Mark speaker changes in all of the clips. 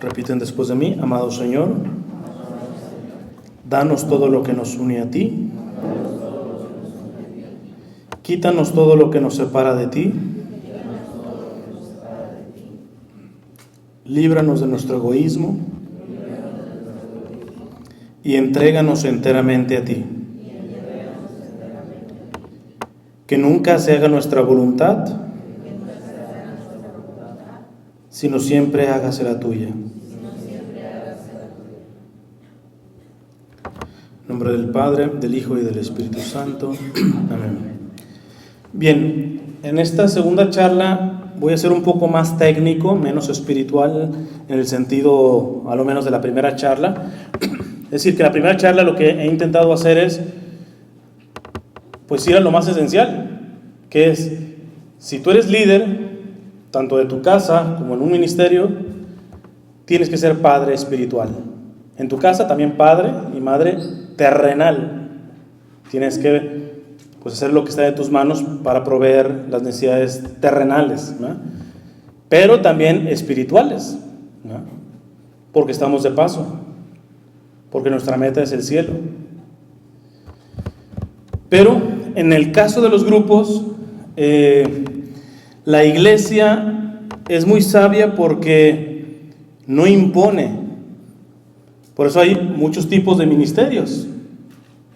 Speaker 1: Repiten después de mí: amado Señor, danos todo lo que nos une a ti, quítanos todo lo que nos separa de ti, líbranos de nuestro egoísmo y entréganos enteramente a ti. Que nunca se haga nuestra voluntad, sino siempre hágase la tuya. En nombre del Padre, del Hijo y del Espíritu Santo. Amén. Bien, en esta segunda charla voy a ser un poco más técnico, menos espiritual, en el sentido, a lo menos, de la primera charla. Es decir, que la primera charla lo que he intentado hacer es, pues, ir a lo más esencial, que es, si tú eres líder, tanto de tu casa como en un ministerio, tienes que ser padre espiritual. En tu casa también padre y madre terrenal. Tienes que, pues, hacer lo que está de tus manos para proveer las necesidades terrenales, ¿no? Pero también espirituales, ¿no? Porque estamos de paso, porque nuestra meta es el cielo. Pero en el caso de los grupos, la iglesia es muy sabia porque no impone. Por eso hay muchos tipos de ministerios: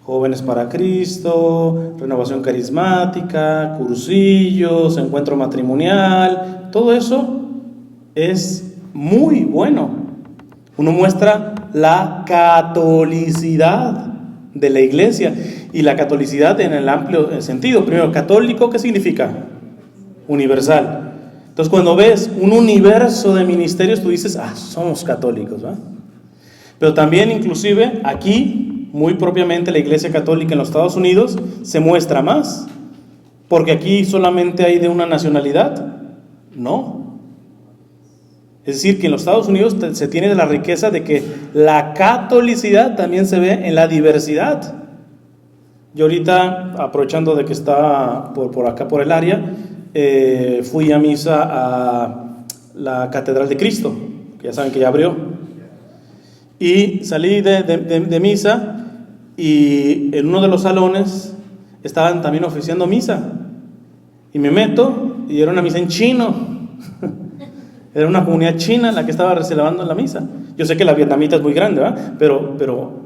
Speaker 1: Jóvenes para Cristo, Renovación Carismática, cursillos, encuentro matrimonial. Todo eso es muy bueno. Uno muestra la catolicidad de la iglesia, y la catolicidad en el amplio sentido. Primero, católico, ¿qué significa? Universal. Entonces, cuando ves un universo de ministerios, tú dices: somos católicos, ¿va? Pero también, inclusive, aquí, muy propiamente, la Iglesia Católica en los Estados Unidos se muestra más, porque aquí solamente hay de una nacionalidad. No. Es decir, que en los Estados Unidos se tiene de la riqueza de que la catolicidad también se ve en la diversidad. Yo ahorita, aprovechando de que está por acá, por el área, fui a misa a la Catedral de Cristo, que ya saben que ya abrió. Y salí de misa, y en uno de los salones estaban también oficiando misa. Y me meto, y era una misa en chino. Era una comunidad china la que estaba celebrando la misa. Yo sé que la vietnamita es muy grande, ¿verdad? Pero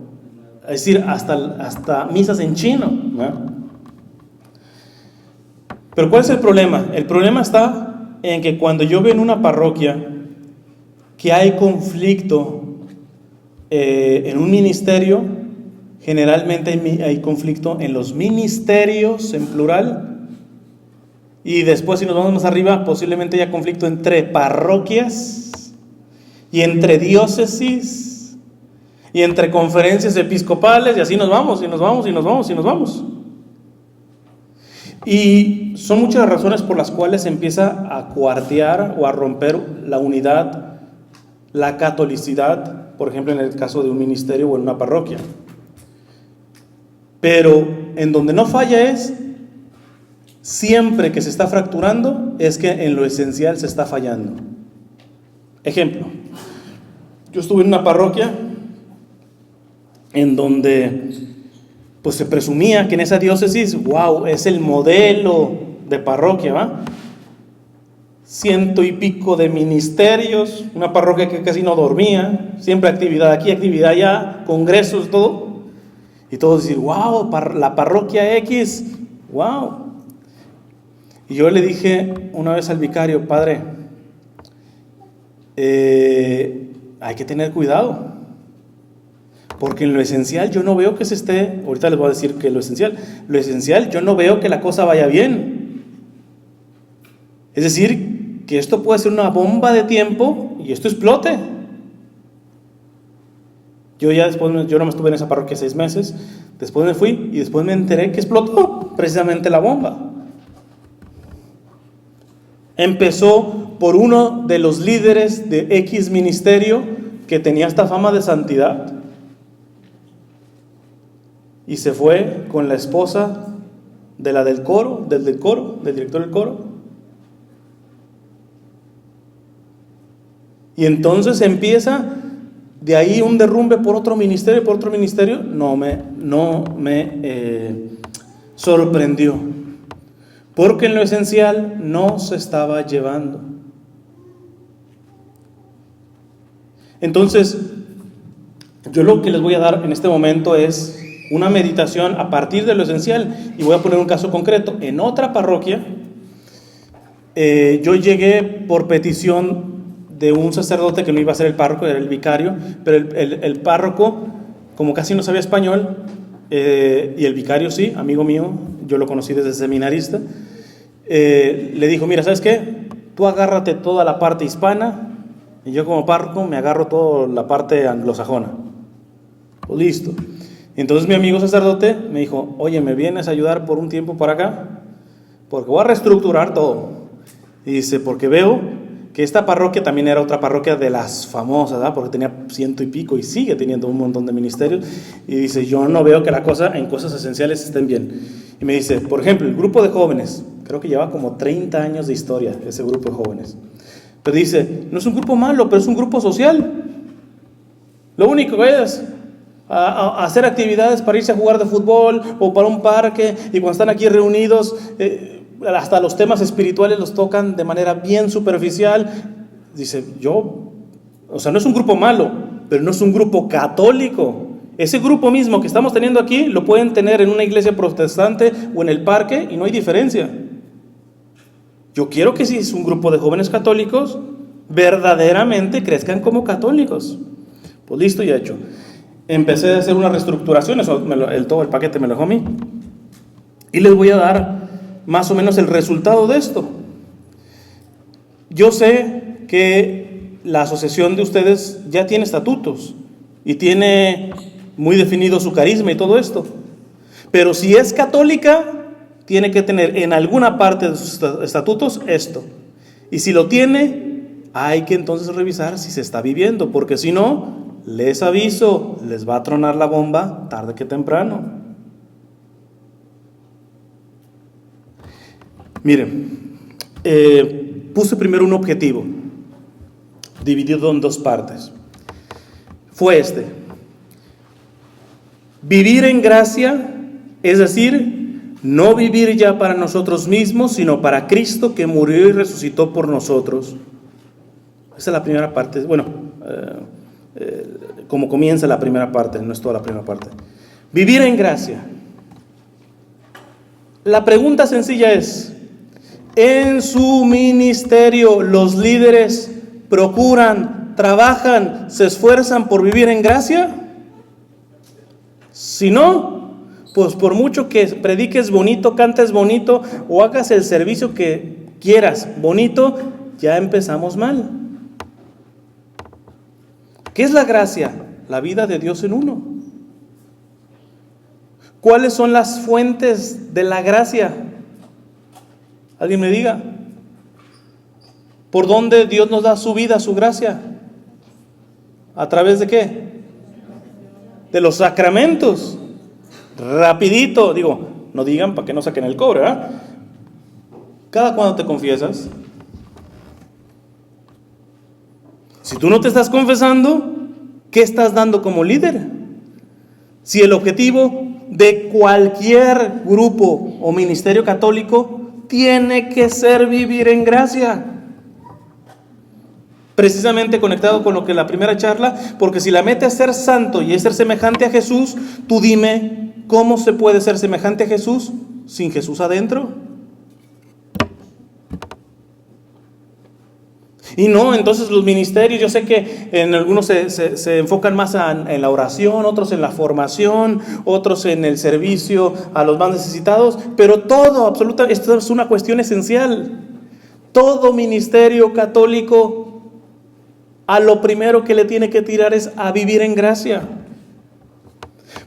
Speaker 1: es decir, hasta misas en chino, ¿verdad? Pero ¿cuál es el problema? El problema está en que cuando yo veo en una parroquia que hay conflicto en un ministerio, generalmente hay conflicto en los ministerios en plural, y después, si nos vamos más arriba, posiblemente haya conflicto entre parroquias y entre diócesis y entre conferencias episcopales, y así nos vamos, y nos vamos, y nos vamos, y nos vamos. Y son muchas las razones por las cuales se empieza a cuartear o a romper la unidad, la catolicidad, por ejemplo, en el caso de un ministerio o en una parroquia. Pero en donde no falla es, siempre que se está fracturando, es que en lo esencial se está fallando. Ejemplo, yo estuve en una parroquia en donde, pues, se presumía que en esa diócesis, wow, es el modelo de parroquia, ¿va? 100 y pico de ministerios, una parroquia que casi no dormía, siempre actividad aquí, actividad allá, congresos, todo. Y todos decir: wow, la parroquia X, wow. Y yo le dije una vez al vicario: padre, hay que tener cuidado, porque en lo esencial yo no veo que se esté, ahorita les voy a decir que lo esencial yo no veo que la cosa vaya bien. Es decir, que esto puede ser una bomba de tiempo y esto explote. Yo no me estuve en esa parroquia 6 meses, después me fui y después me enteré que explotó precisamente la bomba. Empezó por uno de los líderes de X ministerio que tenía esta fama de santidad, y se fue con la esposa de la del coro, del director del coro. Y entonces empieza de ahí un derrumbe por otro ministerio, no me sorprendió, porque en lo esencial no se estaba llevando. Entonces, yo lo que les voy a dar en este momento es una meditación a partir de lo esencial, y voy a poner un caso concreto. En otra parroquia, yo llegué por petición de un sacerdote que no iba a ser el párroco, era el vicario, pero el párroco, como casi no sabía español, y el vicario sí, amigo mío, yo lo conocí desde seminarista, le dijo: mira, ¿sabes qué? Tú agárrate toda la parte hispana, y yo como párroco me agarro toda la parte anglosajona. Pues listo. Entonces mi amigo sacerdote me dijo: oye, ¿me vienes a ayudar por un tiempo para acá? Porque voy a reestructurar todo. Y dice, porque veo que esta parroquia también era otra parroquia de las famosas, ¿verdad? Porque tenía 100 y pico y sigue teniendo un montón de ministerios. Y dice, yo no veo que la cosa en cosas esenciales estén bien. Y me dice, por ejemplo, el grupo de jóvenes, creo que lleva como 30 años de historia ese grupo de jóvenes. Pero dice, no es un grupo malo, pero es un grupo social. Lo único que es a hacer actividades para irse a jugar de fútbol o para un parque, y cuando están aquí reunidos, hasta los temas espirituales los tocan de manera bien superficial. Dice, o sea, no es un grupo malo, pero no es un grupo católico. Ese grupo mismo que estamos teniendo aquí lo pueden tener en una iglesia protestante o en el parque y no hay diferencia. Yo quiero que si es un grupo de jóvenes católicos, verdaderamente crezcan como católicos. Pues listo y hecho. Empecé a hacer una reestructuración, todo el paquete me lo dejó a mí. Y les voy a dar más o menos el resultado de esto. Yo sé que la asociación de ustedes ya tiene estatutos y tiene muy definido su carisma y todo esto. Pero si es católica, tiene que tener en alguna parte de sus estatutos esto. Y si lo tiene, hay que entonces revisar si se está viviendo, porque si no, les aviso, les va a tronar la bomba tarde que temprano. Miren, puse primero un objetivo, dividido en dos partes. Fue vivir en gracia, es decir, no vivir ya para nosotros mismos, sino para Cristo que murió y resucitó por nosotros. Esa es la primera parte. Bueno, como comienza la primera parte, no es toda la primera parte. Vivir en gracia. La pregunta sencilla es, ¿en su ministerio los líderes procuran, trabajan, se esfuerzan por vivir en gracia? Si no, pues por mucho que prediques bonito, cantes bonito o hagas el servicio que quieras bonito, ya empezamos mal. ¿Qué es la gracia? La vida de Dios en uno. ¿Cuáles son las fuentes de la gracia? ¿Alguien me diga? ¿Por dónde Dios nos da su vida, su gracia? ¿A través de qué? De los sacramentos. Rapidito, no digan para que no saquen el cobre, ¿verdad? ¿Cada cuándo te confiesas? Si tú no te estás confesando, ¿qué estás dando como líder? Si el objetivo de cualquier grupo o ministerio católico tiene que ser vivir en gracia. Precisamente conectado con lo que la primera charla, porque si la mete a ser santo y es ser semejante a Jesús, tú dime, ¿cómo se puede ser semejante a Jesús sin Jesús adentro? Y no, entonces los ministerios, yo sé que en algunos se enfocan más en la oración, otros en la formación, otros en el servicio a los más necesitados, pero todo, absolutamente, esto es una cuestión esencial. Todo ministerio católico, a lo primero que le tiene que tirar es a vivir en gracia.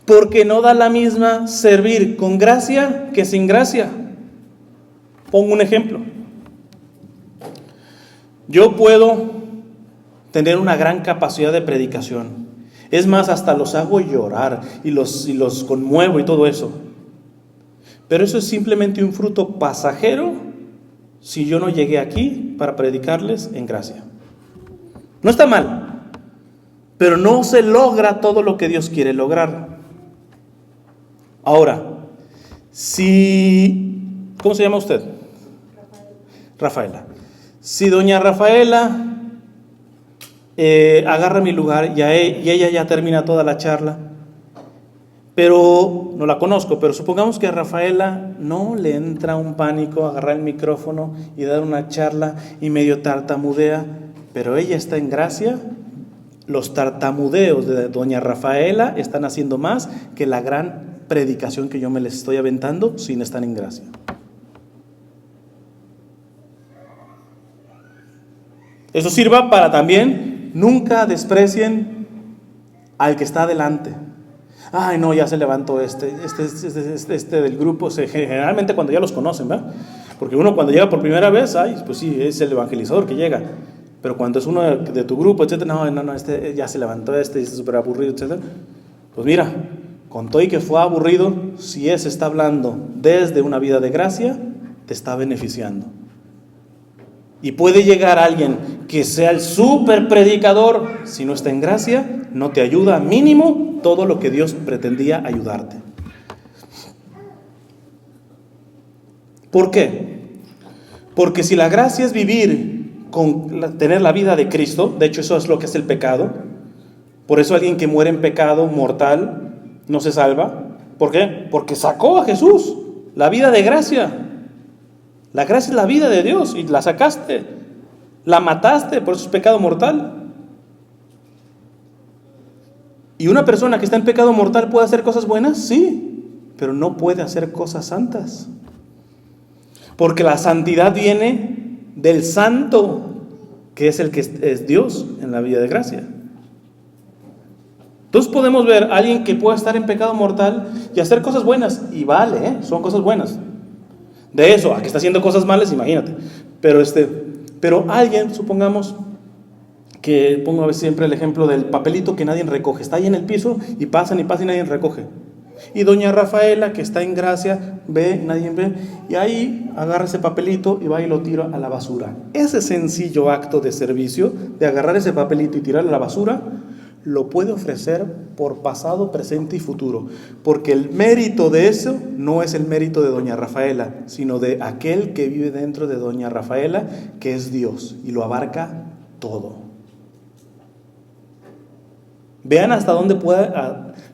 Speaker 1: Porque no da la misma servir con gracia que sin gracia. Pongo un ejemplo. Yo puedo tener una gran capacidad de predicación. Es más, hasta los hago llorar y los conmuevo y todo eso. Pero eso es simplemente un fruto pasajero si yo no llegué aquí para predicarles en gracia. No está mal, pero no se logra todo lo que Dios quiere lograr. Ahora, si... ¿Cómo se llama usted? Rafaela. Si doña Rafaela agarra mi lugar y ella ya termina toda la charla, pero no la conozco, pero supongamos que a Rafaela no le entra un pánico agarrar el micrófono y dar una charla y medio tartamudea, pero ella está en gracia. Los tartamudeos de doña Rafaela están haciendo más que la gran predicación que yo me les estoy aventando sin estar en gracia. Eso sirva para también, nunca desprecien al que está adelante. Ay, no, ya se levantó este del grupo. Generalmente cuando ya los conocen, ¿verdad? Porque uno cuando llega por primera vez, ay, pues sí, es el evangelizador que llega. Pero cuando es uno de tu grupo, etcétera, no, este ya se levantó, es súper aburrido, etcétera. Pues mira, con todo y que fue aburrido, si ese está hablando desde una vida de gracia, te está beneficiando. Y puede llegar alguien que sea el súper predicador, si no está en gracia, no te ayuda mínimo todo lo que Dios pretendía ayudarte. ¿Por qué? Porque si la gracia es vivir tener la vida de Cristo, de hecho eso es lo que es el pecado. Por eso alguien que muere en pecado mortal no se salva. ¿Por qué? Porque sacó a Jesús, la vida de gracia. La gracia es la vida de Dios y la sacaste, la mataste, por eso es pecado mortal. ¿Y una persona que está en pecado mortal puede hacer cosas buenas? Sí, pero no puede hacer cosas santas. Porque la santidad viene del santo, que es el que es Dios en la vida de gracia. Entonces podemos ver a alguien que puede estar en pecado mortal y hacer cosas buenas, y vale, son cosas buenas. De eso, a que está haciendo cosas malas, imagínate. Pero alguien, supongamos que pongo a veces siempre el ejemplo del papelito que nadie recoge. Está ahí en el piso y pasan y nadie recoge. Y doña Rafaela, que está en gracia, ve, nadie ve, y ahí agarra ese papelito y va y lo tira a la basura. Ese sencillo acto de servicio, de agarrar ese papelito y tirarlo a la basura, lo puede ofrecer por pasado, presente y futuro, porque el mérito de eso no es el mérito de doña Rafaela, sino de aquel que vive dentro de doña Rafaela, que es Dios, y lo abarca todo. Vean hasta dónde puede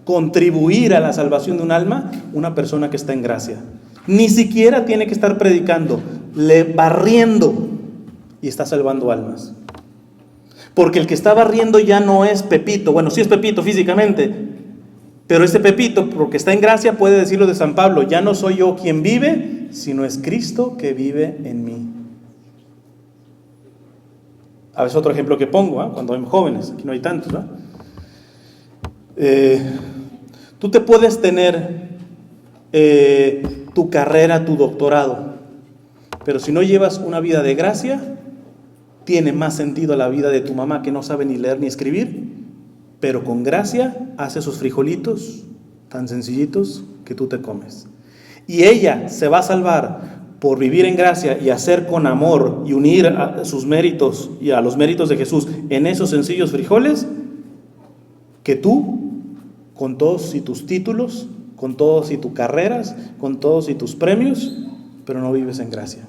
Speaker 1: contribuir a la salvación de un alma una persona que está en gracia. Ni siquiera tiene que estar predicando, barriendo, y está salvando almas. Porque el que está barriendo ya no es Pepito. Bueno, sí es Pepito físicamente, pero ese Pepito, porque está en gracia, puede decirlo de San Pablo: ya no soy yo quien vive, sino es Cristo que vive en mí. A veces otro ejemplo que pongo, cuando hay jóvenes, aquí no hay tantos, ¿no? Tú te puedes tener tu carrera, tu doctorado, pero si no llevas una vida de gracia, tiene más sentido la vida de tu mamá, que no sabe ni leer ni escribir, pero con gracia hace sus frijolitos tan sencillitos que tú te comes. Y ella se va a salvar por vivir en gracia y hacer con amor y unir a sus méritos y a los méritos de Jesús en esos sencillos frijoles, que tú, con todos y tus títulos, con todos y tus carreras, con todos y tus premios, pero no vives en gracia.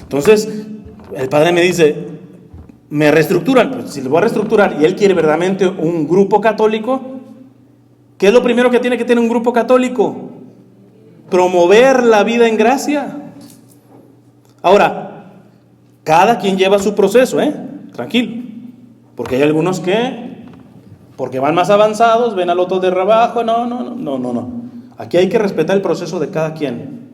Speaker 1: Entonces, el padre me dice, me reestructuran. Pues si lo voy a reestructurar y él quiere verdaderamente un grupo católico, ¿qué es lo primero que tiene que tener un grupo católico? Promover la vida en gracia. Ahora, cada quien lleva su proceso, tranquilo. Porque hay algunos que, porque van más avanzados, ven al otro de rebajo. No. Aquí hay que respetar el proceso de cada quien.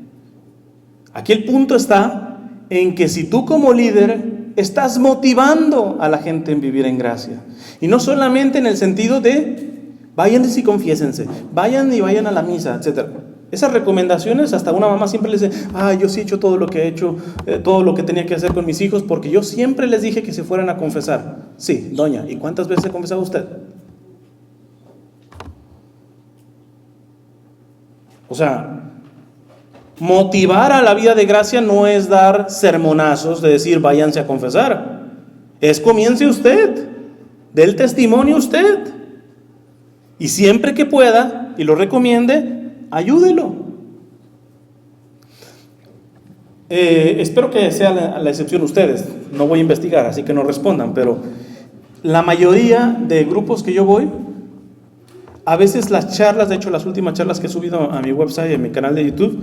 Speaker 1: Aquí el punto está en que si tú como líder estás motivando a la gente en vivir en gracia, y no solamente en el sentido de vayan y confiésense, vayan a la misa, etc. Esas recomendaciones, hasta una mamá siempre les dice: yo sí he hecho todo lo que he hecho, todo lo que tenía que hacer con mis hijos, porque yo siempre les dije que se fueran a confesar. Sí, doña, ¿y cuántas veces se confesaba usted? O sea, Motivar a la vida de gracia no es dar sermonazos de decir váyanse a confesar. Es comience usted, dé el testimonio usted. Y siempre que pueda y lo recomiende, ayúdelo. Espero que sea la excepción ustedes. No voy a investigar, así que no respondan. Pero la mayoría de grupos que yo voy, a veces las charlas, de hecho las últimas charlas que he subido a mi website y a mi canal de YouTube,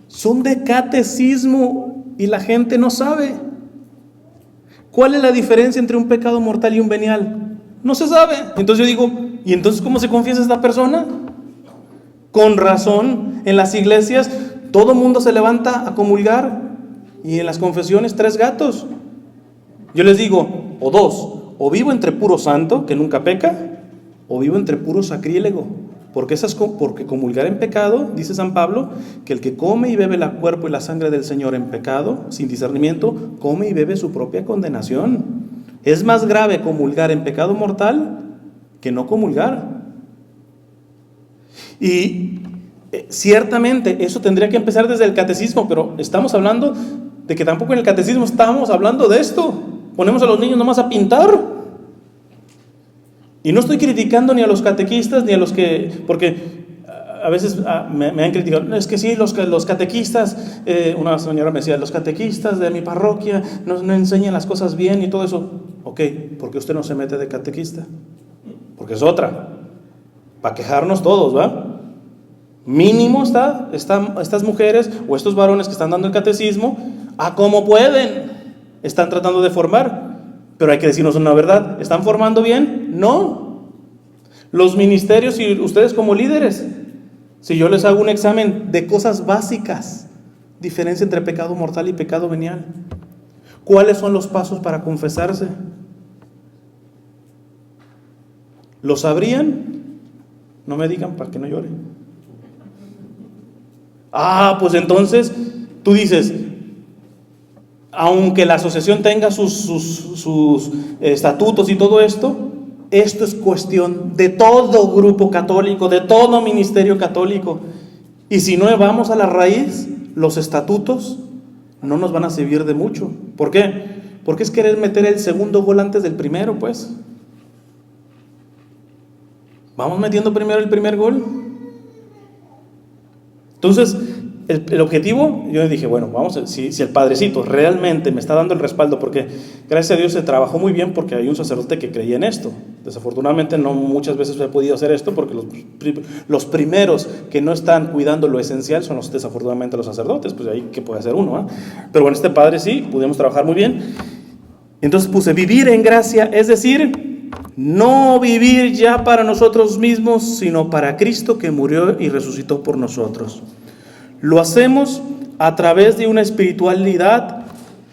Speaker 1: son de catecismo y la gente no sabe. ¿Cuál es la diferencia entre un pecado mortal y un venial? No se sabe. Entonces yo digo, ¿y entonces cómo se confiesa esta persona? Con razón, en las iglesias todo mundo se levanta a comulgar y en las confesiones 3 gatos. Yo les digo, o 2, o vivo entre puro santo, que nunca peca, o vivo entre puro sacrílego. Porque comulgar en pecado, dice San Pablo, que el que come y bebe el cuerpo y la sangre del Señor en pecado, sin discernimiento, come y bebe su propia condenación. Es más grave comulgar en pecado mortal que no comulgar. Y ciertamente eso tendría que empezar desde el catecismo, pero estamos hablando de que tampoco en el catecismo estamos hablando de esto. Ponemos a los niños nomás a pintar. Y no estoy criticando ni a los catequistas ni a los que, porque a veces me han criticado, no, es que sí, los catequistas, una señora me decía, los catequistas de mi parroquia no enseñan las cosas bien y todo eso. Ok, ¿por qué usted no se mete de catequista? Porque es otra, para quejarnos todos, ¿va? Mínimo estas mujeres o estos varones que están dando el catecismo, a como pueden, están tratando de formar. Pero hay que decirnos una verdad, ¿están formando bien? No. Los ministerios y ustedes como líderes, si yo les hago un examen de cosas básicas, diferencia entre pecado mortal y pecado venial, ¿cuáles son los pasos para confesarse? ¿Lo sabrían? No me digan para que no llore. Pues entonces tú dices, aunque la asociación tenga sus estatutos y todo esto, esto es cuestión de todo grupo católico, de todo ministerio católico. Y si no vamos a la raíz, los estatutos no nos van a servir de mucho. ¿Por qué? Porque es querer meter el segundo gol antes del primero, pues. Vamos metiendo primero el primer gol. Entonces, el objetivo, yo dije, bueno, si el padrecito realmente me está dando el respaldo, porque gracias a Dios se trabajó muy bien porque hay un sacerdote que creía en esto. Desafortunadamente no muchas veces he podido hacer esto porque los primeros que no están cuidando lo esencial son desafortunadamente los sacerdotes, pues ahí que puede hacer uno, ¿eh? Pero bueno, este padre sí, pudimos trabajar muy bien. Entonces puse vivir en gracia, es decir, no vivir ya para nosotros mismos, sino para Cristo que murió y resucitó por nosotros. Lo hacemos a través de una espiritualidad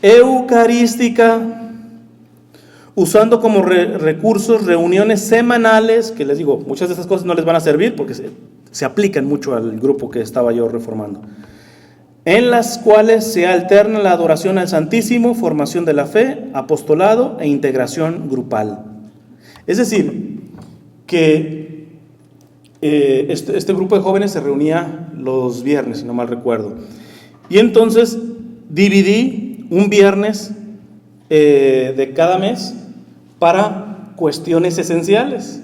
Speaker 1: eucarística, usando como recursos reuniones semanales, que les digo, muchas de estas cosas no les van a servir porque se aplican mucho al grupo que estaba yo reformando, en las cuales se alterna la adoración al Santísimo, formación de la fe, apostolado e integración grupal. Es decir, que este grupo de jóvenes se reunía los viernes, si no mal recuerdo. Y entonces dividí un viernes de cada mes para cuestiones esenciales.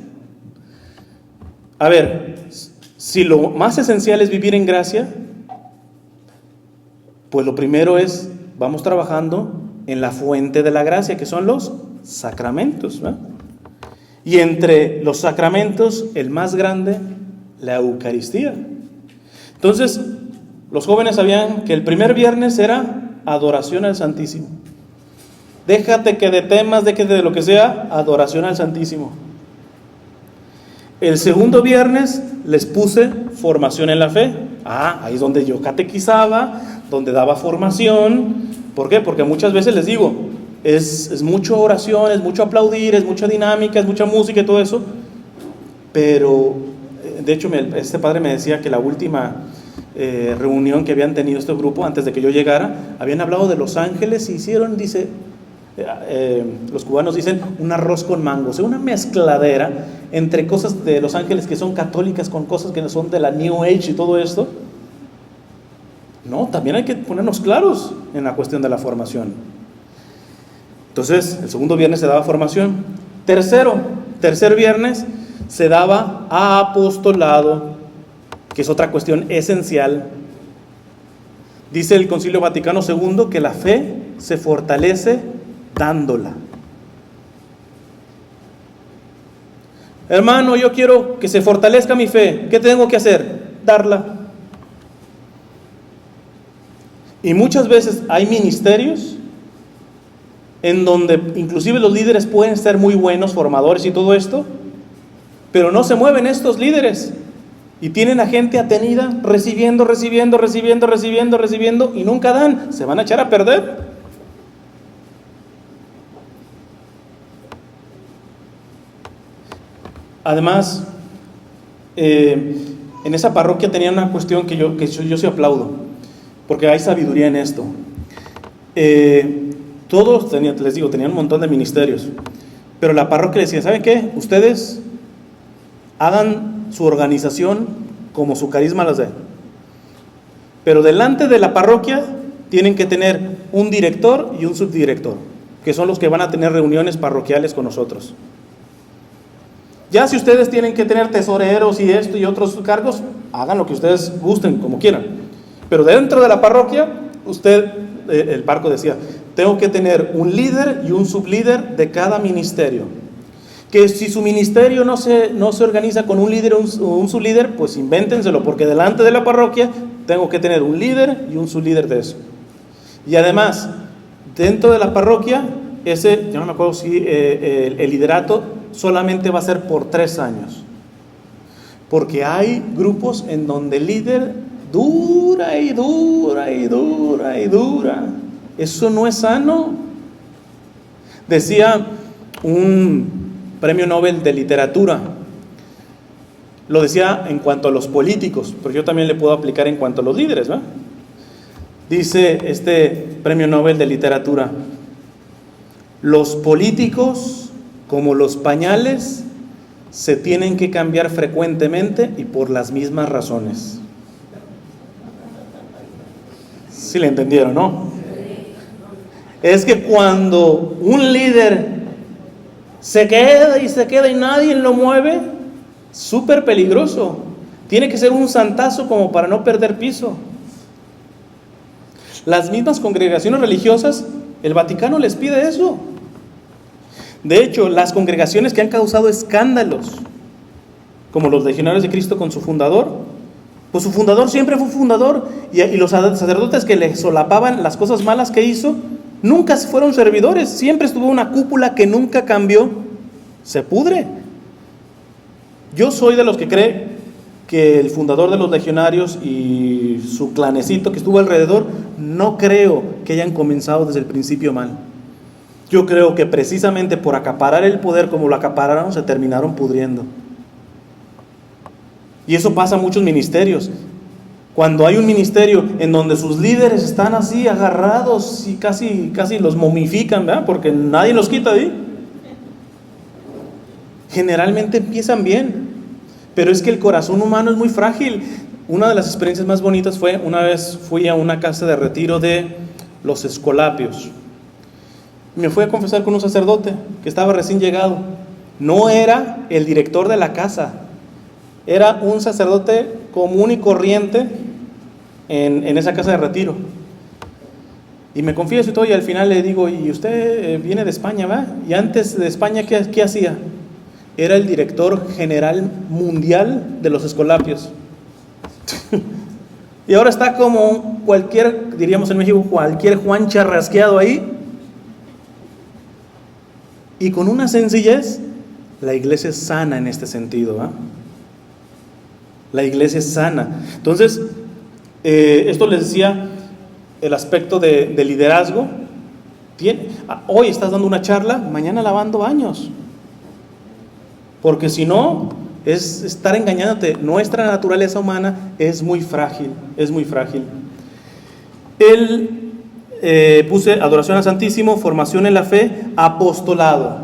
Speaker 1: A ver, si lo más esencial es vivir en gracia, pues lo primero es, vamos trabajando en la fuente de la gracia, que son los sacramentos, ¿verdad? Y entre los sacramentos, el más grande, la Eucaristía. Entonces, los jóvenes sabían que el primer viernes era adoración al Santísimo. Déjate que de temas, déjate de lo que sea, adoración al Santísimo. El segundo viernes les puse formación en la fe. Ahí es donde yo catequizaba, donde daba formación. ¿Por qué? Porque muchas veces les digo, es mucho oración, es mucho aplaudir, es mucha dinámica, es mucha música y todo eso. Pero, de hecho, este padre me decía que la última reunión que habían tenido este grupo, antes de que yo llegara, habían hablado de los ángeles y hicieron, dice, los cubanos dicen, un arroz con mango, o sea, una mezcladera entre cosas de los ángeles que son católicas con cosas que son de la New Age y todo esto. No, también hay que ponernos claros en la cuestión de la formación. Entonces, el segundo viernes se daba formación. Tercer viernes se daba apostolado, que es otra cuestión esencial. Dice el Concilio Vaticano II que la fe se fortalece dándola. Hermano, yo quiero que se fortalezca mi fe. ¿Qué tengo que hacer? Darla. Y muchas veces hay ministerios en donde inclusive los líderes pueden ser muy buenos, formadores y todo esto, pero no se mueven estos líderes. Y tienen a gente atenida, recibiendo, y nunca dan. Se van a echar a perder. Además, en esa parroquia tenían una cuestión que yo sí aplaudo, porque hay sabiduría en esto. Todos tenían un montón de ministerios, pero la parroquia decía, ¿saben qué? Ustedes hagan su organización como su carisma les dé, pero delante de la parroquia tienen que tener un director y un subdirector, que son los que van a tener reuniones parroquiales con nosotros. Ya si ustedes tienen que tener tesoreros y esto y otros cargos, hagan lo que ustedes gusten, como quieran. Pero dentro de la parroquia, el párroco decía, tengo que tener un líder y un sublíder de cada ministerio. Que si su ministerio no se organiza con un líder o un sublíder, pues invéntenselo, porque delante de la parroquia tengo que tener un líder y un sublíder de eso. Y además, dentro de la parroquia, yo no me acuerdo si el liderato solamente va a ser por 3 años. Porque hay grupos en donde el líder dura y dura y dura y dura. Eso no es sano. Decía un premio Nobel de literatura, lo decía en cuanto a los políticos, pero yo también le puedo aplicar en cuanto a los líderes, ¿verdad? Dice este premio Nobel de literatura: los políticos, como los pañales, se tienen que cambiar frecuentemente y por las mismas razones. ¿Sí le entendieron, no? Es que cuando un líder se queda y nadie lo mueve, súper peligroso. Tiene que ser un santazo como para no perder piso. Las mismas congregaciones religiosas, el Vaticano les pide eso. De hecho, las congregaciones que han causado escándalos, como los Legionarios de Cristo con su fundador, pues su fundador siempre fue fundador, y los sacerdotes que le solapaban las cosas malas que hizo, nunca fueron servidores, siempre estuvo una cúpula que nunca cambió. Se pudre. Yo soy de los que cree que el fundador de los legionarios y su clanecito que estuvo alrededor, no creo que hayan comenzado desde el principio mal. Yo creo que precisamente por acaparar el poder como lo acapararon, se terminaron pudriendo. Y eso pasa en muchos ministerios. Cuando hay un ministerio en donde sus líderes están así agarrados y casi los momifican, ¿verdad? Porque nadie los quita de ahí. Generalmente empiezan bien, pero es que el corazón humano es muy frágil. Una de las experiencias más bonitas fue, una vez fui a una casa de retiro de los Escolapios. Me fui a confesar con un sacerdote que estaba recién llegado. No era el director de la casa, era un sacerdote común y corriente en esa casa de retiro. Y me confieso y todo, y al final le digo, ¿y usted viene de España, va? Y antes de España, ¿qué hacía? Era el director general mundial de los Escolapios. Y ahora está como cualquier, diríamos en México, cualquier Juan charrasqueado ahí. Y con una sencillez, la iglesia es sana en este sentido, ¿eh? La iglesia es sana. Entonces, esto les decía, el aspecto de liderazgo. Hoy estás dando una charla, mañana lavando baños. Porque si no, es estar engañándote. Nuestra naturaleza humana es muy frágil, es muy frágil. Puse adoración al Santísimo, formación en la fe, apostolado,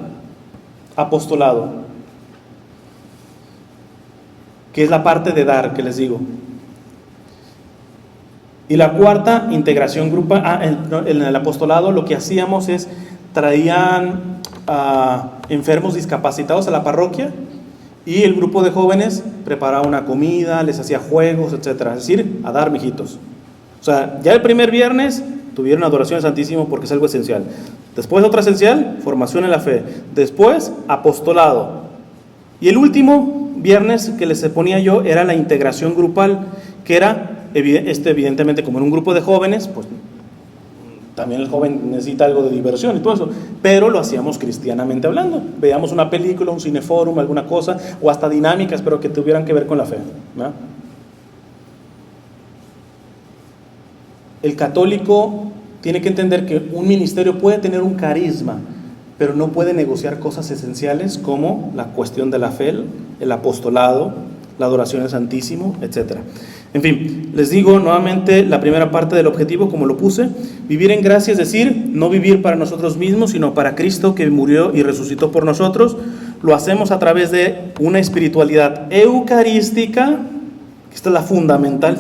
Speaker 1: que es la parte de dar que les digo. Y la cuarta, integración grupal. En el apostolado lo que hacíamos es traían enfermos discapacitados a la parroquia y el grupo de jóvenes preparaba una comida, les hacía juegos, etcétera. Es decir, a dar mijitos. O sea, ya el primer viernes tuvieron adoración al Santísimo porque es algo esencial. Después otra esencial, formación en la fe. Después, apostolado. Y el último viernes que les ponía yo era la integración grupal, que era, evidentemente, como en un grupo de jóvenes, pues también el joven necesita algo de diversión y todo eso, pero lo hacíamos cristianamente hablando. Veíamos una película, un cineforum, alguna cosa, o hasta dinámicas, pero que tuvieran que ver con la fe, ¿no? El católico tiene que entender que un ministerio puede tener un carisma, pero no puede negociar cosas esenciales como la cuestión de la fe, el apostolado, la adoración al Santísimo, etc. En fin, les digo nuevamente la primera parte del objetivo, como lo puse: vivir en gracia, es decir, no vivir para nosotros mismos, sino para Cristo que murió y resucitó por nosotros. Lo hacemos a través de una espiritualidad eucarística, que esta es la fundamental.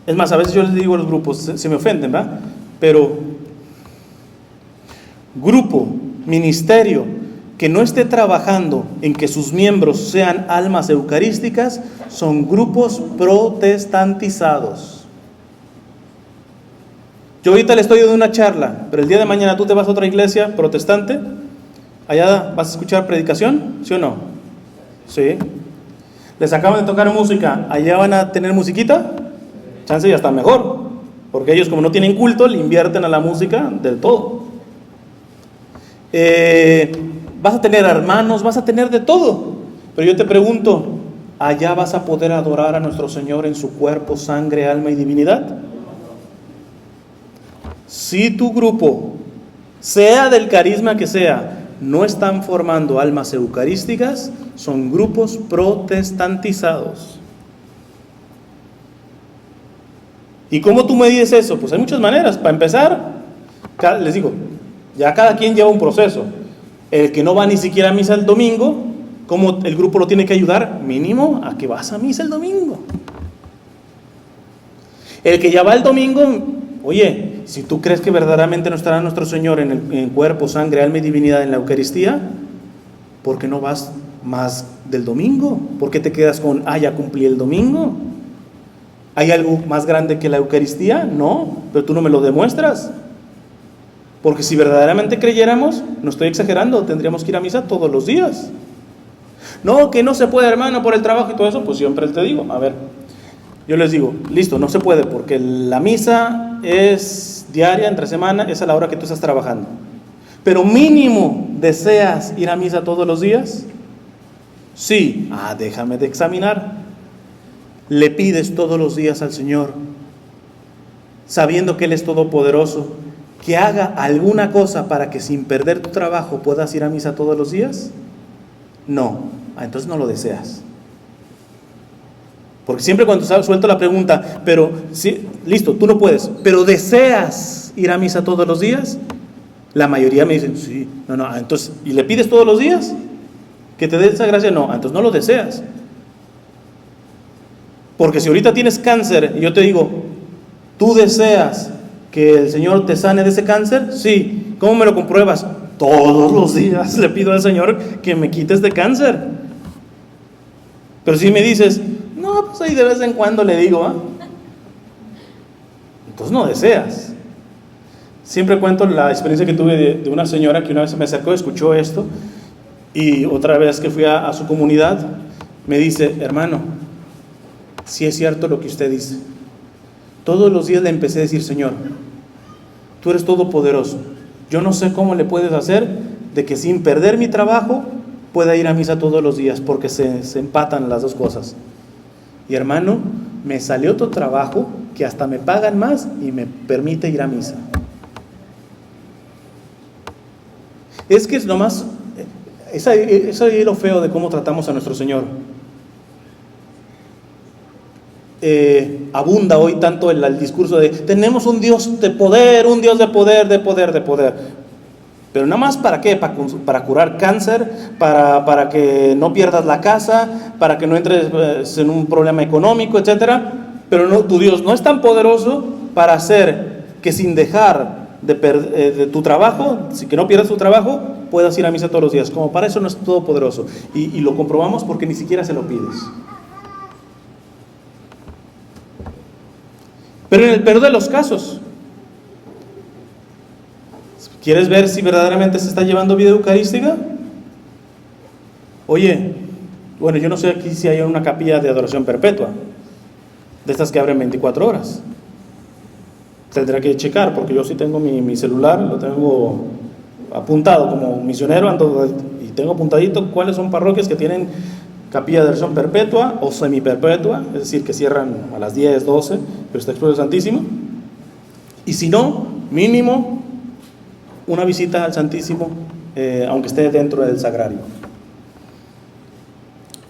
Speaker 1: Es más, a veces yo les digo a los grupos, se me ofenden, ¿verdad? Pero grupo, ministerio, que no esté trabajando en que sus miembros sean almas eucarísticas, son grupos protestantizados. Yo ahorita le estoy dando una charla, pero el día de mañana tú te vas a otra iglesia protestante, allá vas a escuchar predicación, ¿sí o no? Sí. Les acaban de tocar música, allá van a tener musiquita, chance y hasta mejor, porque ellos, como no tienen culto, le invierten a la música del todo. Vas a tener hermanos, vas a tener de todo, pero yo te pregunto, ¿allá vas a poder adorar a nuestro Señor en su cuerpo, sangre, alma y divinidad? Si tu grupo, sea del carisma que sea, no están formando almas eucarísticas, son grupos protestantizados. ¿Y cómo tú mides eso? Pues hay muchas maneras. Para empezar, les digo, ya cada quien lleva un proceso. El que no va ni siquiera a misa el domingo, ¿cómo el grupo lo tiene que ayudar? Mínimo a que vas a misa el domingo. El que ya va el domingo, oye, si tú crees que verdaderamente no estará nuestro Señor en cuerpo, sangre, alma y divinidad en la Eucaristía, ¿por qué no vas más del domingo? ¿Por qué te quedas con, ya cumplí el domingo? ¿Hay algo más grande que la Eucaristía? No, pero tú no me lo demuestras. Porque si verdaderamente creyéramos, no estoy exagerando, tendríamos que ir a misa todos los días. No, que no se puede, hermano, por el trabajo y todo eso, pues siempre te digo, a ver, yo les digo, listo, no se puede, porque la misa es diaria, entre semana, es a la hora que tú estás trabajando. Pero mínimo, ¿deseas ir a misa todos los días? Sí. Déjame de examinar. Le pides todos los días al Señor, sabiendo que Él es todopoderoso, que haga alguna cosa para que sin perder tu trabajo puedas ir a misa todos los días? No. Entonces no lo deseas. Porque siempre cuando suelto la pregunta, pero sí, listo, tú no puedes, pero ¿deseas ir a misa todos los días? La mayoría me dicen, sí, no, entonces, ¿y le pides todos los días? ¿Que te dé esa gracia? No, entonces no lo deseas. Porque si ahorita tienes cáncer y yo te digo, ¿tú deseas que el Señor te sane de ese cáncer? Sí. ¿Cómo me lo compruebas? Todos los días le pido al Señor que me quite este cáncer. Pero si me dices, no, pues ahí de vez en cuando le digo, entonces no deseas. Siempre cuento la experiencia que tuve de una señora que una vez me acercó, escuchó esto, y otra vez que fui a su comunidad, me dice, hermano, sí es cierto lo que usted dice. Todos los días le empecé a decir, Señor, tú eres todopoderoso. Yo no sé cómo le puedes hacer de que sin perder mi trabajo pueda ir a misa todos los días, porque se empatan las dos cosas. Y hermano, me salió otro trabajo que hasta me pagan más y me permite ir a misa. Es que es nomás, eso es lo feo de cómo tratamos a nuestro Señor. Abunda hoy tanto el discurso de tenemos un Dios de poder, pero nada más ¿para qué? Para curar cáncer, para que no pierdas la casa, para que no entres en un problema económico, etcétera. Pero no, tu Dios no es tan poderoso para hacer que sin dejar de tu trabajo, que no pierdas tu trabajo, puedas ir a misa todos los días. Como para eso no es todopoderoso. Y lo comprobamos porque ni siquiera se lo pides. Pero en el peor de los casos, ¿quieres ver si verdaderamente se está llevando vida eucarística? Oye, bueno, yo no sé aquí si hay una capilla de adoración perpetua, de estas que abren 24 horas. Tendré que checar, porque yo sí tengo mi celular, lo tengo apuntado como misionero, ando y tengo apuntadito cuáles son parroquias que tienen capilla de adoración perpetua o semiperpetua, es decir, que cierran a las 10, 12, pero está expuesto el Santísimo. Y si no, mínimo una visita al Santísimo, aunque esté dentro del sagrario.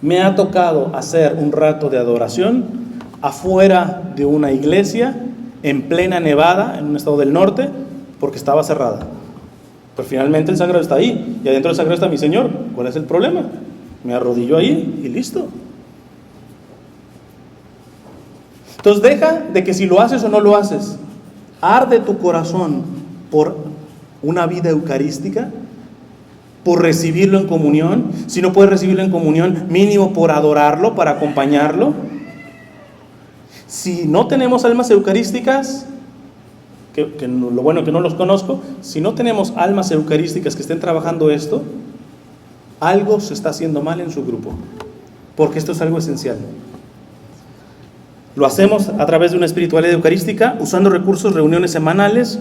Speaker 1: Me ha tocado hacer un rato de adoración afuera de una iglesia, en plena nevada, en un estado del norte, porque estaba cerrada. Pero finalmente el sagrario está ahí, y adentro del sagrario está mi Señor. ¿Cuál es el problema? Me arrodillo ahí y listo. Entonces deja de que si lo haces o no lo haces, arde tu corazón por una vida eucarística, por recibirlo en comunión. Si no puedes recibirlo en comunión, mínimo por adorarlo, para acompañarlo. Si no tenemos almas eucarísticas, que lo bueno que no los conozco, si no tenemos almas eucarísticas que estén trabajando esto, algo se está haciendo mal en su grupo, porque esto es algo esencial. Lo hacemos a través de una espiritualidad eucarística, usando recursos, reuniones semanales,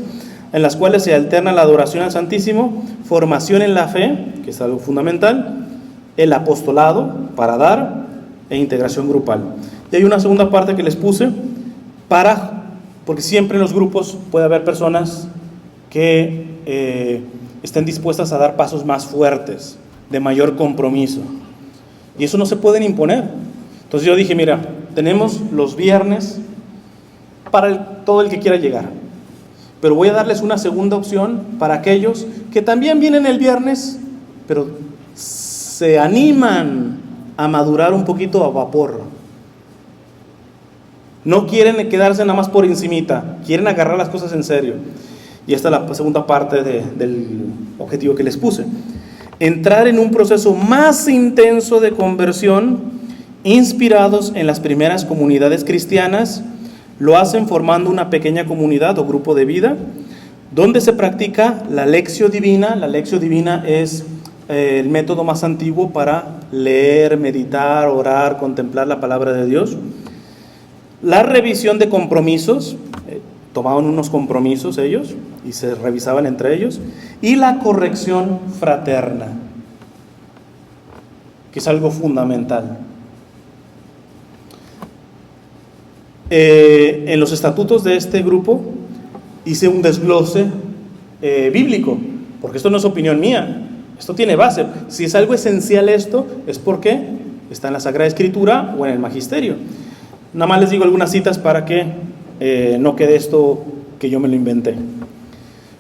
Speaker 1: en las cuales se alterna la adoración al Santísimo, formación en la fe, que es algo fundamental, el apostolado para dar, e integración grupal. Y hay una segunda parte que les puse, porque siempre en los grupos puede haber personas que estén dispuestas a dar pasos más fuertes, de mayor compromiso, y eso no se pueden imponer. Entonces yo dije, mira, tenemos los viernes para todo el que quiera llegar, pero voy a darles una segunda opción para aquellos que también vienen el viernes, pero se animan a madurar un poquito a vapor. No quieren quedarse nada más por encimita, quieren agarrar las cosas en serio. Y esta es la segunda parte del objetivo que les puse. Entrar en un proceso más intenso de conversión, inspirados en las primeras comunidades cristianas. Lo hacen formando una pequeña comunidad o grupo de vida, donde se practica la Lectio Divina. La Lectio Divina es el método más antiguo para leer, meditar, orar, contemplar la palabra de Dios. La revisión de compromisos, tomaban unos compromisos ellos y se revisaban entre ellos, y la corrección fraterna, que es algo fundamental. En los estatutos de este grupo hice un desglose bíblico, porque esto no es opinión mía, esto tiene base. Si es algo esencial esto, es porque está en la Sagrada Escritura o en el Magisterio. Nada más les digo algunas citas para que no quede esto que yo me lo inventé.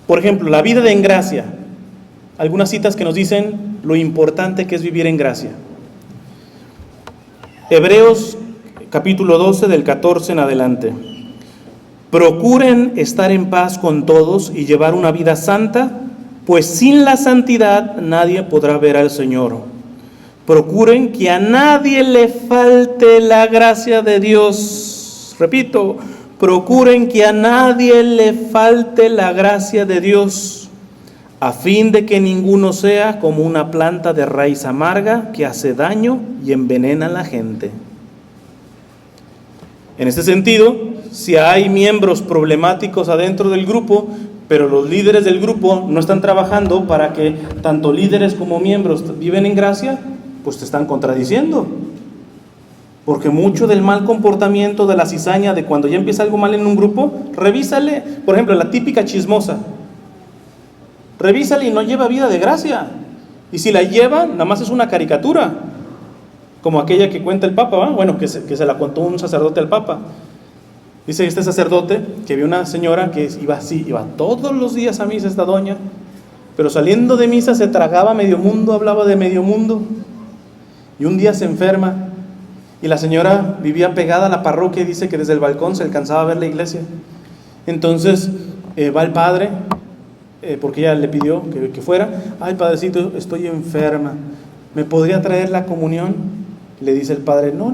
Speaker 1: Por ejemplo, la vida en gracia. Algunas citas que nos dicen lo importante que es vivir en gracia. Hebreos capítulo 12 del 14 en adelante. Procuren estar en paz con todos y llevar una vida santa, pues sin la santidad nadie podrá ver al Señor. Procuren que a nadie le falte la gracia de Dios. Repito, procuren que a nadie le falte la gracia de Dios, a fin de que ninguno sea como una planta de raíz amarga que hace daño y envenena a la gente. En este sentido, si hay miembros problemáticos adentro del grupo, pero los líderes del grupo no están trabajando para que tanto líderes como miembros viven en gracia, pues te están contradiciendo. Porque mucho del mal comportamiento, de la cizaña, de cuando ya empieza algo mal en un grupo, revísale. Por ejemplo, la típica chismosa. Revísale y no lleva vida de gracia. Y si la lleva, nada más es una caricatura. Como aquella que cuenta el Papa, ¿va? Bueno, que se la contó un sacerdote al Papa. Dice este sacerdote que vio una señora que iba todos los días a misa, esta doña, pero saliendo de misa se tragaba medio mundo, hablaba de medio mundo, y un día se enferma, Y la señora vivía pegada a la parroquia y dice que desde el balcón se alcanzaba a ver la iglesia. Entonces va el padre, porque ella le pidió que fuera. Ay, padrecito, estoy enferma, ¿me podría traer la comunión? Le dice el padre, no,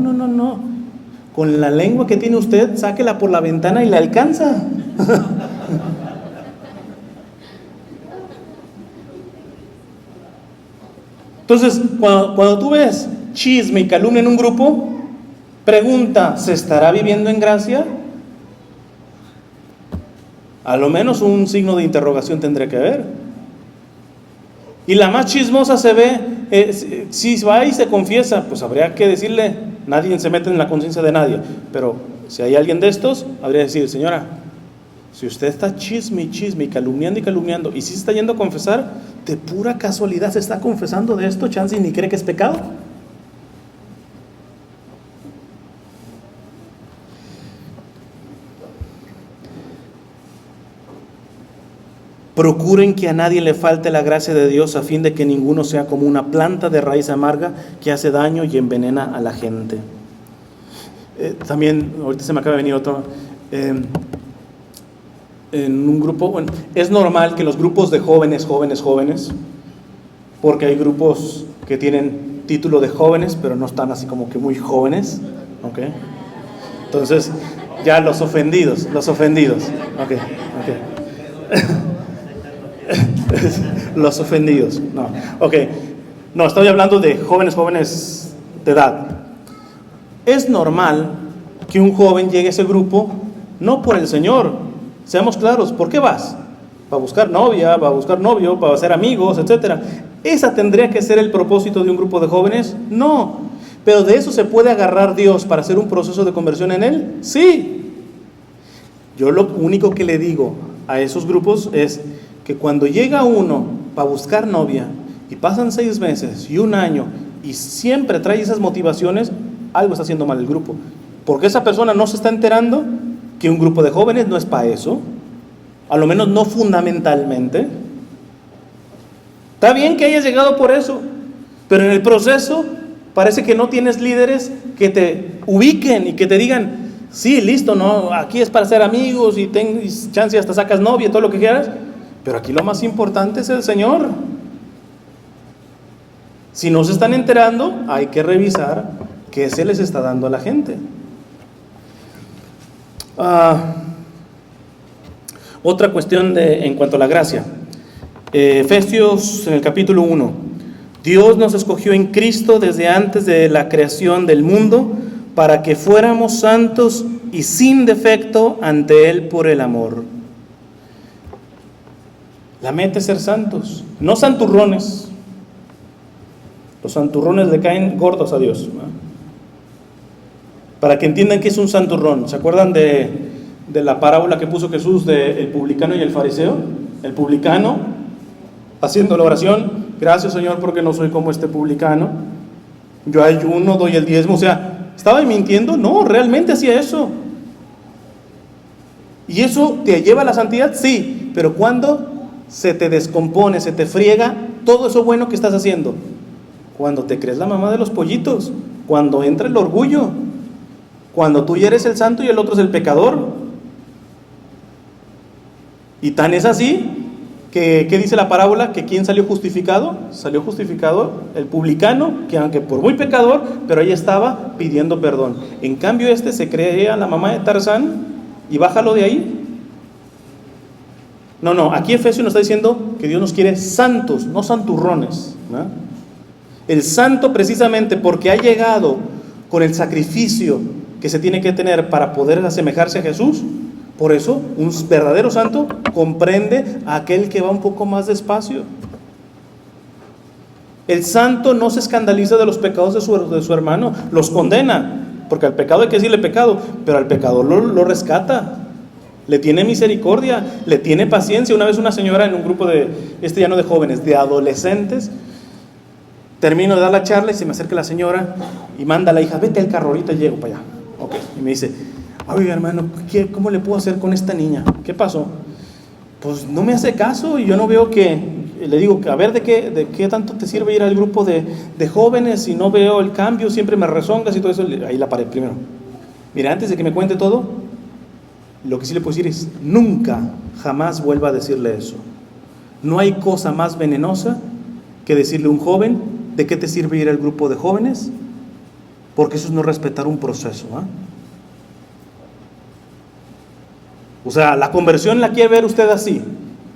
Speaker 1: con la lengua que tiene usted, sáquela por la ventana y la alcanza. Entonces, cuando tú ves chisme y calumnia en un grupo, pregunta, ¿se estará viviendo en gracia? A lo menos un signo de interrogación tendrá que haber. Y la más chismosa se ve, si va y se confiesa, pues habría que decirle, nadie se mete en la conciencia de nadie, pero si hay alguien de estos, habría que decir, señora, si usted está chisme y calumniando, y si se está yendo a confesar, de pura casualidad se está confesando de esto, chance y ni cree que es pecado. Procuren que a nadie le falte la gracia de Dios, a fin de que ninguno sea como una planta de raíz amarga que hace daño y envenena a la gente. También, ahorita se me acaba de venir otro. En un grupo, bueno, es normal que los grupos de jóvenes, porque hay grupos que tienen título de jóvenes, pero no están así como que muy jóvenes, ¿ok? Entonces, ya los ofendidos, ¿ok? Los ofendidos, no, ok, no, estoy hablando de jóvenes de edad. Es normal que un joven llegue a ese grupo, no por el Señor, seamos claros, ¿por qué vas? ¿Para buscar novia, para buscar novio, para hacer amigos, etcétera? ¿Esa tendría que ser el propósito de un grupo de jóvenes? No, pero ¿de eso se puede agarrar Dios para hacer un proceso de conversión en Él? Sí. Yo lo único que le digo a esos grupos es que cuando llega uno para buscar novia y pasan 6 meses y 1 año y siempre trae esas motivaciones, algo está haciendo mal el grupo, porque esa persona no se está enterando que un grupo de jóvenes no es para eso, a lo menos no fundamentalmente. Está bien que hayas llegado por eso, pero en el proceso parece que no tienes líderes que te ubiquen y que te digan, sí, listo, no, aquí es para ser amigos y chance hasta sacas novia y todo lo que quieras, pero aquí lo más importante es el Señor. Si no se están enterando, hay que revisar qué se les está dando a la gente. Otra cuestión en cuanto a la gracia. Efesios en el capítulo 1. Dios nos escogió en Cristo desde antes de la creación del mundo para que fuéramos santos y sin defecto ante Él por el amor. La meta es ser santos, no santurrones. Los santurrones le caen gordos a Dios, ¿no? Para que entiendan que es un santurrón. ¿Se acuerdan de la parábola que puso Jesús del publicano y el fariseo? El publicano haciendo la oración, gracias Señor porque no soy como este publicano, yo ayuno, doy el diezmo. O sea, ¿estaba mintiendo? No, realmente hacía eso. ¿Y eso te lleva a la santidad? Sí, pero cuando se te descompone, se te friega todo eso bueno que estás haciendo, cuando te crees la mamá de los pollitos, cuando entra el orgullo, cuando tú ya eres el santo y el otro es el pecador. Y tan es así que, ¿qué dice la parábola? Que ¿quién salió justificado? Salió justificado el publicano, que aunque por muy pecador, pero ahí estaba pidiendo perdón. En cambio se creía la mamá de Tarzán y bájalo de ahí. No, aquí Efesios nos está diciendo que Dios nos quiere santos, no santurrones, ¿no? El santo precisamente porque ha llegado con el sacrificio que se tiene que tener para poder asemejarse a Jesús. Por eso un verdadero santo comprende a aquel que va un poco más despacio. El santo no se escandaliza de los pecados de su hermano, los condena, porque al pecado hay que decirle pecado, pero al pecador lo rescata, le tiene misericordia, le tiene paciencia. Una vez una señora en un grupo ya no de jóvenes, de adolescentes, termino de dar la charla y se me acerca la señora y manda a la hija, vete al carro, ahorita llego para allá. Okay. Y me dice, oiga hermano, ¿cómo le puedo hacer con esta niña? ¿Qué pasó? Pues no me hace caso y yo no veo que le digo, a ver, ¿de qué tanto te sirve ir al grupo de jóvenes y no veo el cambio? Siempre me rezongas y todo eso. Ahí la paré primero. Mira, antes de que me cuente todo, lo que sí le puedo decir es, nunca, jamás vuelva a decirle eso. No hay cosa más venenosa que decirle a un joven, ¿de qué te sirve ir al grupo de jóvenes? Porque eso es no respetar un proceso, ¿eh? O sea, la conversión la quiere ver usted así.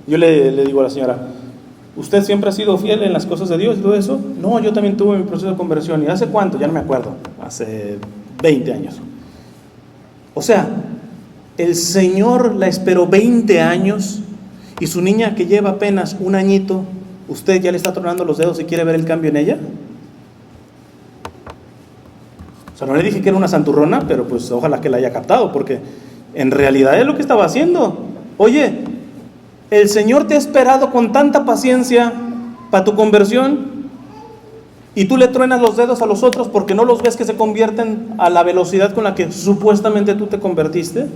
Speaker 1: Yo le digo a la señora, ¿usted siempre ha sido fiel en las cosas de Dios y todo eso? No, yo también tuve mi proceso de conversión. ¿Y hace cuánto? Ya no me acuerdo. Hace 20 años. O sea, el Señor la esperó 20 años y su niña que lleva apenas un añito, ¿usted ya le está tronando los dedos y quiere ver el cambio en ella? O sea, no le dije que era una santurrona, pero pues ojalá que la haya captado, porque en realidad es lo que estaba haciendo. Oye, el Señor te ha esperado con tanta paciencia para tu conversión y tú le truenas los dedos a los otros porque no los ves que se convierten a la velocidad con la que supuestamente tú te convertiste.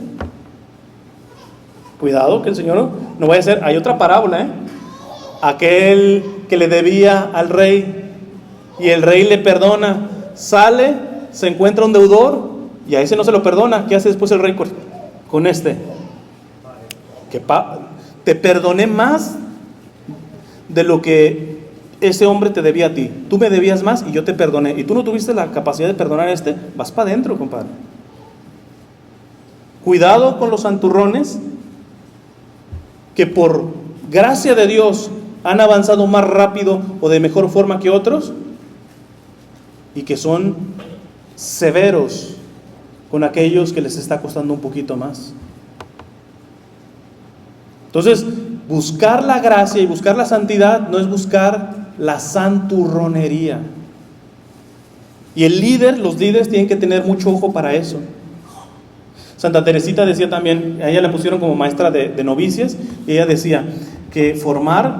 Speaker 1: Cuidado que el Señor no vaya a ser. Hay otra parábola, aquel que le debía al rey y el rey le perdona, sale, se encuentra un deudor y a ese no se lo perdona. ¿Qué hace después el rey con este? Te perdoné más de lo que ese hombre te debía a ti. Tú me debías más y yo te perdoné. Y tú no tuviste la capacidad de perdonar a este. Vas para adentro, compadre. Cuidado con los santurrones que por gracia de Dios han avanzado más rápido o de mejor forma que otros y que son severos con aquellos que les está costando un poquito más. Entonces, buscar la gracia y buscar la santidad no es buscar la santurronería. Y los líderes tienen que tener mucho ojo para eso. Santa Teresita decía también, a ella la pusieron como maestra de novicias, y ella decía que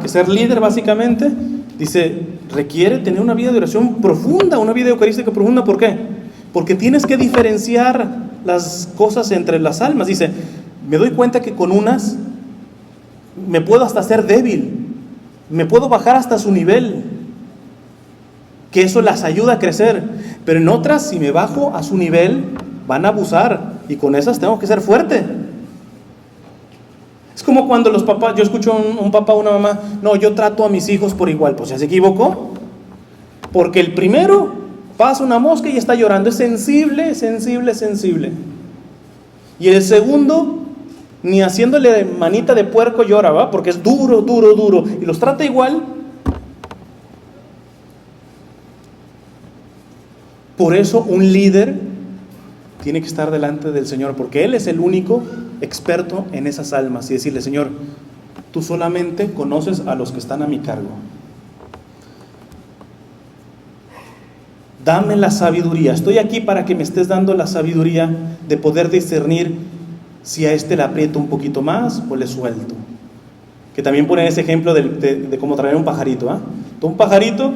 Speaker 1: ser líder básicamente, dice, requiere tener una vida de oración profunda, una vida eucarística profunda. ¿Por qué? Porque tienes que diferenciar las cosas entre las almas. Dice, me doy cuenta que con unas me puedo hasta hacer débil, me puedo bajar hasta su nivel, que eso las ayuda a crecer, pero en otras, si me bajo a su nivel, van a abusar, y con esas tengo que ser fuerte. Es como cuando los papás, yo escucho un papá o una mamá, no, yo trato a mis hijos por igual. Pues ya se equivocó, porque el primero pasa una mosca y está llorando, es sensible, y el segundo ni haciéndole manita de puerco llora, ¿va? Porque es duro, y los trata igual. Por eso un líder tiene que estar delante del Señor, porque Él es el único experto en esas almas, y decirle, Señor, tú solamente conoces a los que están a mi cargo. Dame la sabiduría, estoy aquí para que me estés dando la sabiduría de poder discernir si a este le aprieto un poquito más o le suelto. Que también ponen ese ejemplo de cómo traer un pajarito, ¿eh? Tú un pajarito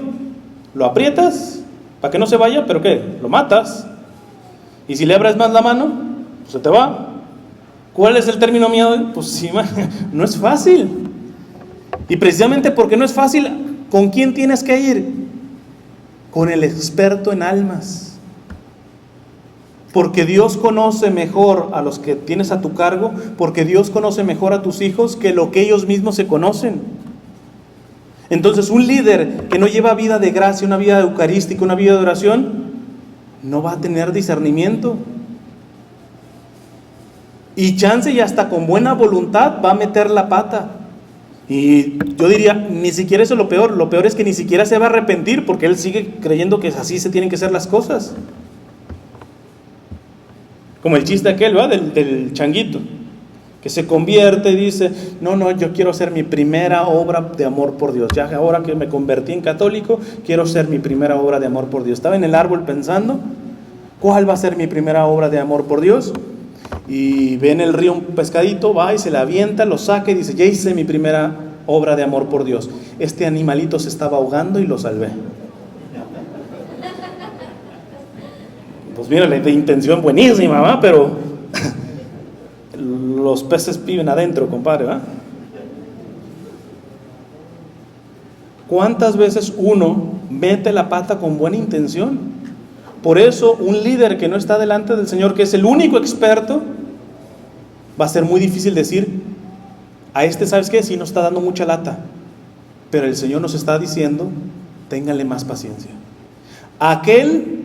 Speaker 1: lo aprietas para que no se vaya, pero ¿qué? Lo matas. Y si le abres más la mano, pues se te va. ¿Cuál es el término miedo? Pues sí, no es fácil. Y precisamente porque no es fácil, ¿con quién tienes que ir? Con el experto en almas. Porque Dios conoce mejor a los que tienes a tu cargo, porque Dios conoce mejor a tus hijos que lo que ellos mismos se conocen. Entonces, un líder que no lleva vida de gracia, una vida eucarística, una vida de oración, no va a tener discernimiento. Y chance y hasta con buena voluntad va a meter la pata. Y yo diría, ni siquiera eso es lo peor es que ni siquiera se va a arrepentir, porque él sigue creyendo que así se tienen que hacer las cosas. Como el chiste aquel, ¿va? Del changuito, que se convierte y dice, no, yo quiero hacer mi primera obra de amor por Dios. Ya ahora que me convertí en católico, quiero hacer mi primera obra de amor por Dios. Estaba en el árbol pensando, ¿cuál va a ser mi primera obra de amor por Dios? Y ve en el río un pescadito, va y se la avienta, lo saca y dice, ya hice mi primera obra de amor por Dios. Este animalito se estaba ahogando y lo salvé. Pues mira, de intención buenísima, ¿va? Pero los peces viven adentro, compadre, ¿va? ¿Cuántas veces uno mete la pata con buena intención? Por eso un líder que no está delante del Señor, que es el único experto, va a ser muy difícil decir, a este, ¿sabes qué? Sí nos está dando mucha lata, pero el Señor nos está diciendo, ténganle más paciencia. Aquel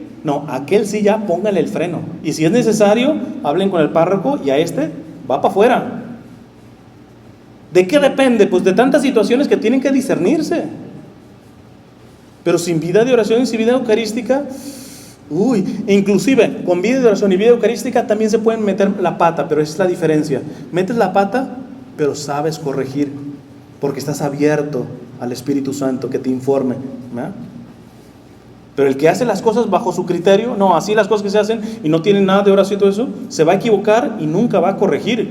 Speaker 1: sí ya pónganle el freno. Y si es necesario, hablen con el párroco y a este va para afuera. ¿De qué depende? Pues de tantas situaciones que tienen que discernirse. Pero sin vida de oración y sin vida eucarística, inclusive con vida de oración y vida eucarística también se pueden meter la pata, pero esa es la diferencia. Metes la pata, pero sabes corregir, porque estás abierto al Espíritu Santo que te informe, ¿verdad? Pero el que hace las cosas bajo su criterio, no, así las cosas que se hacen y no tienen nada de oración y todo eso, se va a equivocar y nunca va a corregir,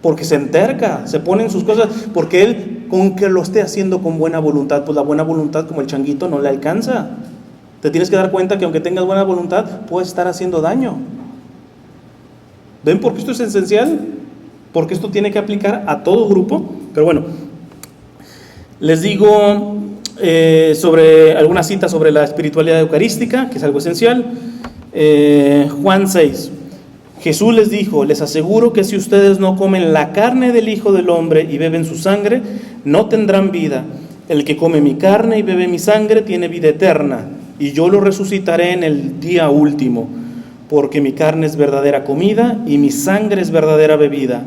Speaker 1: porque se enterca, se pone en sus cosas, porque él, con que lo esté haciendo con buena voluntad, pues la buena voluntad, como el changuito, no le alcanza. Te tienes que dar cuenta que aunque tengas buena voluntad, puedes estar haciendo daño. ¿Ven por qué esto es esencial? Porque esto tiene que aplicar a todo grupo. Pero bueno, les digo sobre algunas citas sobre la espiritualidad eucarística, que es algo esencial. Juan 6. Jesús les dijo: les aseguro que si ustedes no comen la carne del Hijo del Hombre y beben su sangre, no tendrán vida. El que come mi carne y bebe mi sangre tiene vida eterna, y yo lo resucitaré en el día último, porque mi carne es verdadera comida y mi sangre es verdadera bebida.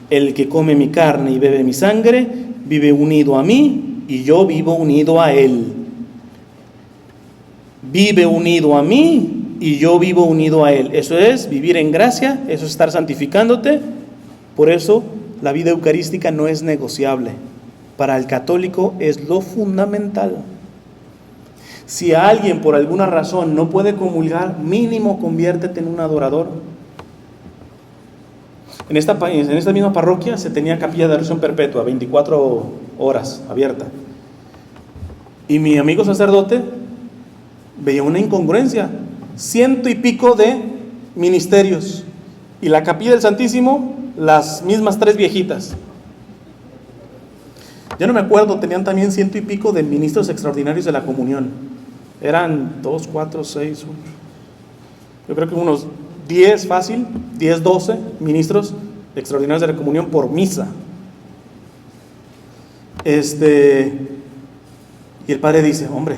Speaker 1: El que come mi carne y bebe mi sangre vive unido a mí y yo vivo unido a él. Vive unido a mí y yo vivo unido a él. Eso es vivir en gracia, eso es estar santificándote. Por eso la vida eucarística no es negociable. Para el católico es lo fundamental. Si alguien por alguna razón no puede comulgar, mínimo conviértete en un adorador. En esta misma parroquia se tenía capilla de adoración perpetua, 24 horas abierta. Y mi amigo sacerdote veía una incongruencia. 100 y pico de ministerios. Y la capilla del Santísimo, las mismas 3 viejitas. Ya no me acuerdo, tenían también 100 y pico de ministros extraordinarios de la comunión. Eran 2, 4, 6, 8. Yo creo que unos 10 fácil, 10, 12 ministros extraordinarios de la comunión por misa. Y el padre dice: hombre,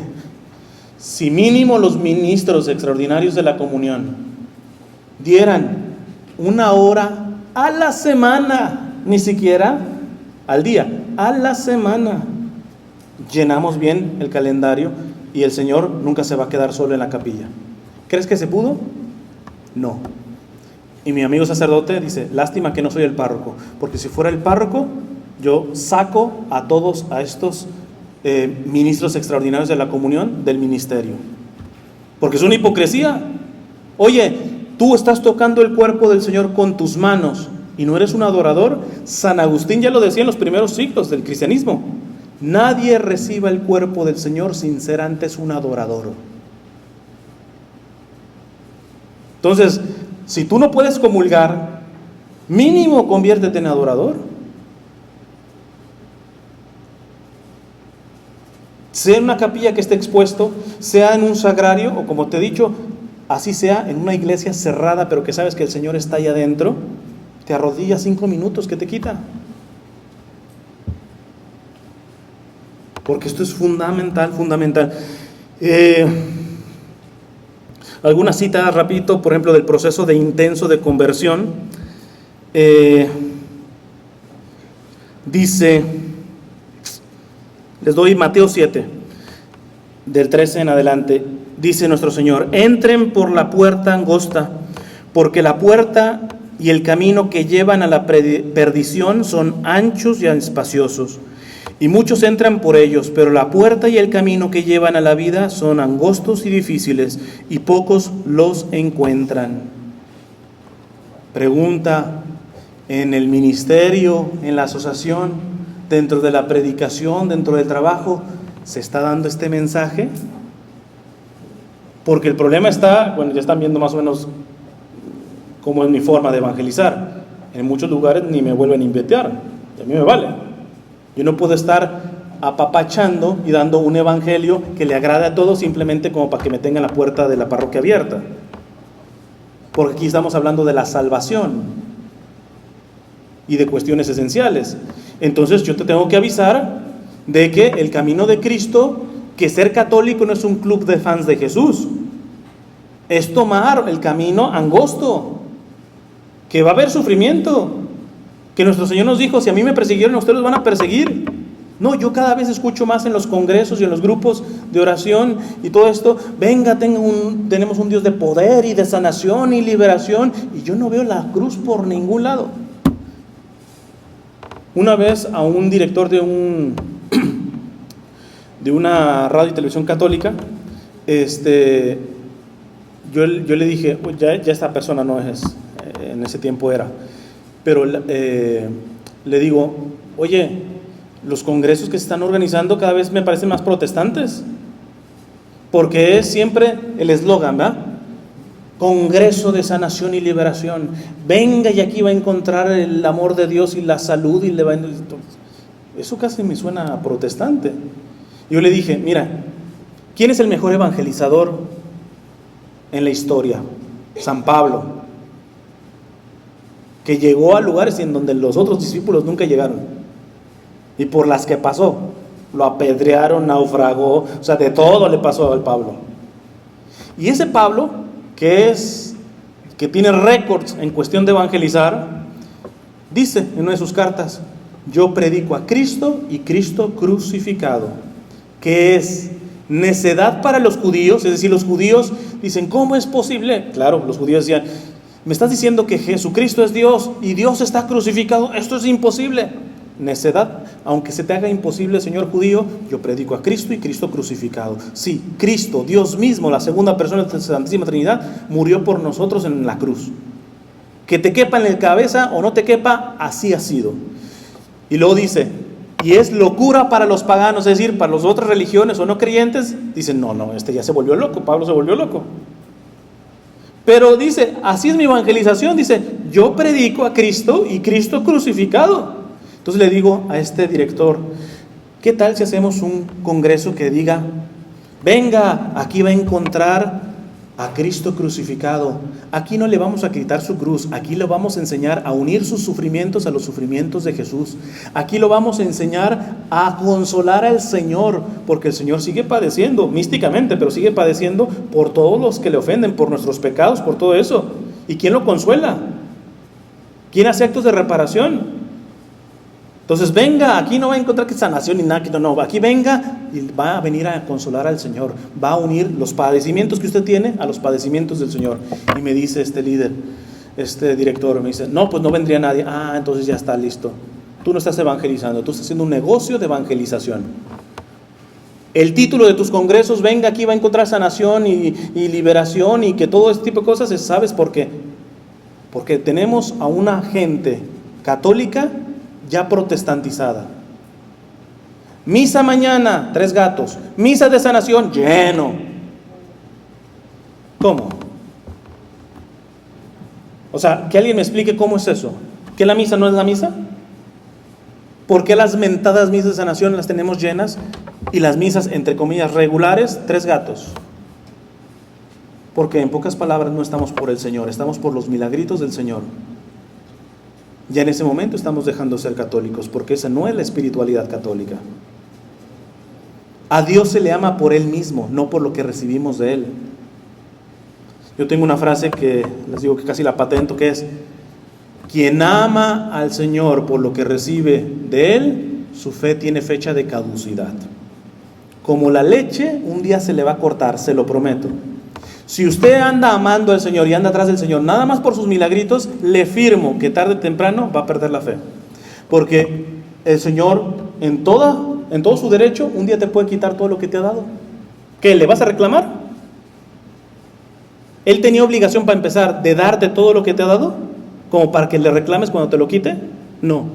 Speaker 1: si mínimo los ministros extraordinarios de la comunión dieran 1 hora a la semana, ni siquiera al día, a la semana, llenamos bien el calendario y el Señor nunca se va a quedar solo en la capilla. ¿Crees que se pudo? No. Y mi amigo sacerdote dice: lástima que no soy el párroco, porque si fuera el párroco, yo saco a todos a estos ministros extraordinarios de la comunión del ministerio, porque es una hipocresía. Oye, tú estás tocando el cuerpo del Señor con tus manos y no eres un adorador. San Agustín ya lo decía en los primeros siglos del cristianismo: nadie reciba el cuerpo del Señor sin ser antes un adorador. Entonces, si tú no puedes comulgar, mínimo conviértete en adorador. Sea en una capilla que esté expuesto, sea en un sagrario, o como te he dicho, así sea en una iglesia cerrada, pero que sabes que el Señor está ahí adentro, te arrodillas 5 minutos, ¿qué te quita? Porque esto es fundamental. Algunas citas rapidito, por ejemplo, del proceso de intenso de conversión. Dice, les doy Mateo 7, del 13 en adelante. Dice nuestro Señor: entren por la puerta angosta, porque la puerta y el camino que llevan a la perdición son anchos y espaciosos, y muchos entran por ellos, pero la puerta y el camino que llevan a la vida son angostos y difíciles, y pocos los encuentran. Pregunta: en el ministerio, en la asociación, dentro de la predicación, dentro del trabajo, ¿se está dando este mensaje? Porque el problema está, bueno, ya están viendo más o menos cómo es mi forma de evangelizar. En muchos lugares ni me vuelven a invitar, y a mí me vale. Yo no puedo estar apapachando y dando un evangelio que le agrade a todos simplemente como para que me tengan la puerta de la parroquia abierta. Porque aquí estamos hablando de la salvación y de cuestiones esenciales. Entonces yo te tengo que avisar de que el camino de Cristo, que ser católico no es un club de fans de Jesús, es tomar el camino angosto, que va a haber sufrimiento, que nuestro Señor nos dijo: si a mí me persiguieron, a ustedes los van a perseguir. No, yo cada vez escucho más en los congresos y en los grupos de oración y todo esto: venga, tenemos un Dios de poder y de sanación y liberación, y yo no veo la cruz por ningún lado. Una vez a un director de una radio y televisión católica, yo le dije, ya esta persona no es, en ese tiempo era, pero le digo: oye, los congresos que se están organizando cada vez me parecen más protestantes, porque es siempre el eslogan, ¿verdad? Congreso de sanación y liberación, venga y aquí va a encontrar el amor de Dios y la salud, y eso casi me suena a protestante. Yo le dije: mira, ¿quién es el mejor evangelizador en la historia? San Pablo, que llegó a lugares en donde los otros discípulos nunca llegaron, y por las que pasó, lo apedrearon, naufragó, o sea, de todo le pasó al Pablo. Y ese Pablo, que tiene récords en cuestión de evangelizar, dice en una de sus cartas: yo predico a Cristo y Cristo crucificado, que es necedad para los judíos. Es decir, los judíos dicen: ¿cómo es posible? Claro, los judíos decían: me estás diciendo que Jesucristo es Dios y Dios está crucificado, esto es imposible. Necedad, aunque se te haga imposible, señor judío, yo predico a Cristo y Cristo crucificado. Sí, Cristo, Dios mismo, la segunda persona de la Santísima Trinidad, murió por nosotros en la cruz. Que te quepa en la cabeza o no te quepa, así ha sido. Y luego dice: y es locura para los paganos, es decir, para las otras religiones o no creyentes. Dicen: no, ya se volvió loco, Pablo se volvió loco. Pero dice: así es mi evangelización, dice: yo predico a Cristo y Cristo crucificado. Entonces le digo a este director: ¿qué tal si hacemos un congreso que diga: venga, aquí va a encontrar a Cristo crucificado? Aquí no le vamos a quitar su cruz, aquí lo vamos a enseñar a unir sus sufrimientos a los sufrimientos de Jesús. Aquí lo vamos a enseñar a consolar al Señor, porque el Señor sigue padeciendo, místicamente, pero sigue padeciendo por todos los que le ofenden, por nuestros pecados, por todo eso. ¿Y quién lo consuela? ¿Quién hace actos de reparación? Entonces venga, aquí no va a encontrar que sanación ni nada, no, aquí venga y va a venir a consolar al Señor, va a unir los padecimientos que usted tiene a los padecimientos del Señor. Y me dice este líder, este director, me dice: no, pues no vendría nadie. Entonces ya está listo. Tú no estás evangelizando, tú estás haciendo un negocio de evangelización. El título de tus congresos: venga, aquí va a encontrar sanación y liberación y que todo este tipo de cosas, ¿sabes por qué? Porque tenemos a una gente católica ya protestantizada. Misa mañana, 3 gatos. Misa de sanación, lleno. ¿Cómo? O sea, que alguien me explique cómo es eso. ¿Que la misa no es la misa? ¿Por qué las mentadas misas de sanación las tenemos llenas y las misas, entre comillas, regulares, 3 gatos? Porque en pocas palabras no estamos por el Señor, estamos por los milagritos del Señor. Ya en ese momento estamos dejando de ser católicos, porque esa no es la espiritualidad católica. A Dios se le ama por Él mismo, no por lo que recibimos de Él. Yo tengo una frase que les digo que casi la patento, que es: quien ama al Señor por lo que recibe de Él, su fe tiene fecha de caducidad. Como la leche, un día se le va a cortar, se lo prometo. Si usted anda amando al Señor y anda atrás del Señor nada más por sus milagritos, le firmo que tarde o temprano va a perder la fe. Porque el Señor, en todo su derecho, un día te puede quitar todo lo que te ha dado. ¿Qué? ¿Le vas a reclamar? ¿Él tenía obligación, para empezar, de darte todo lo que te ha dado, como para que le reclames cuando te lo quite? No.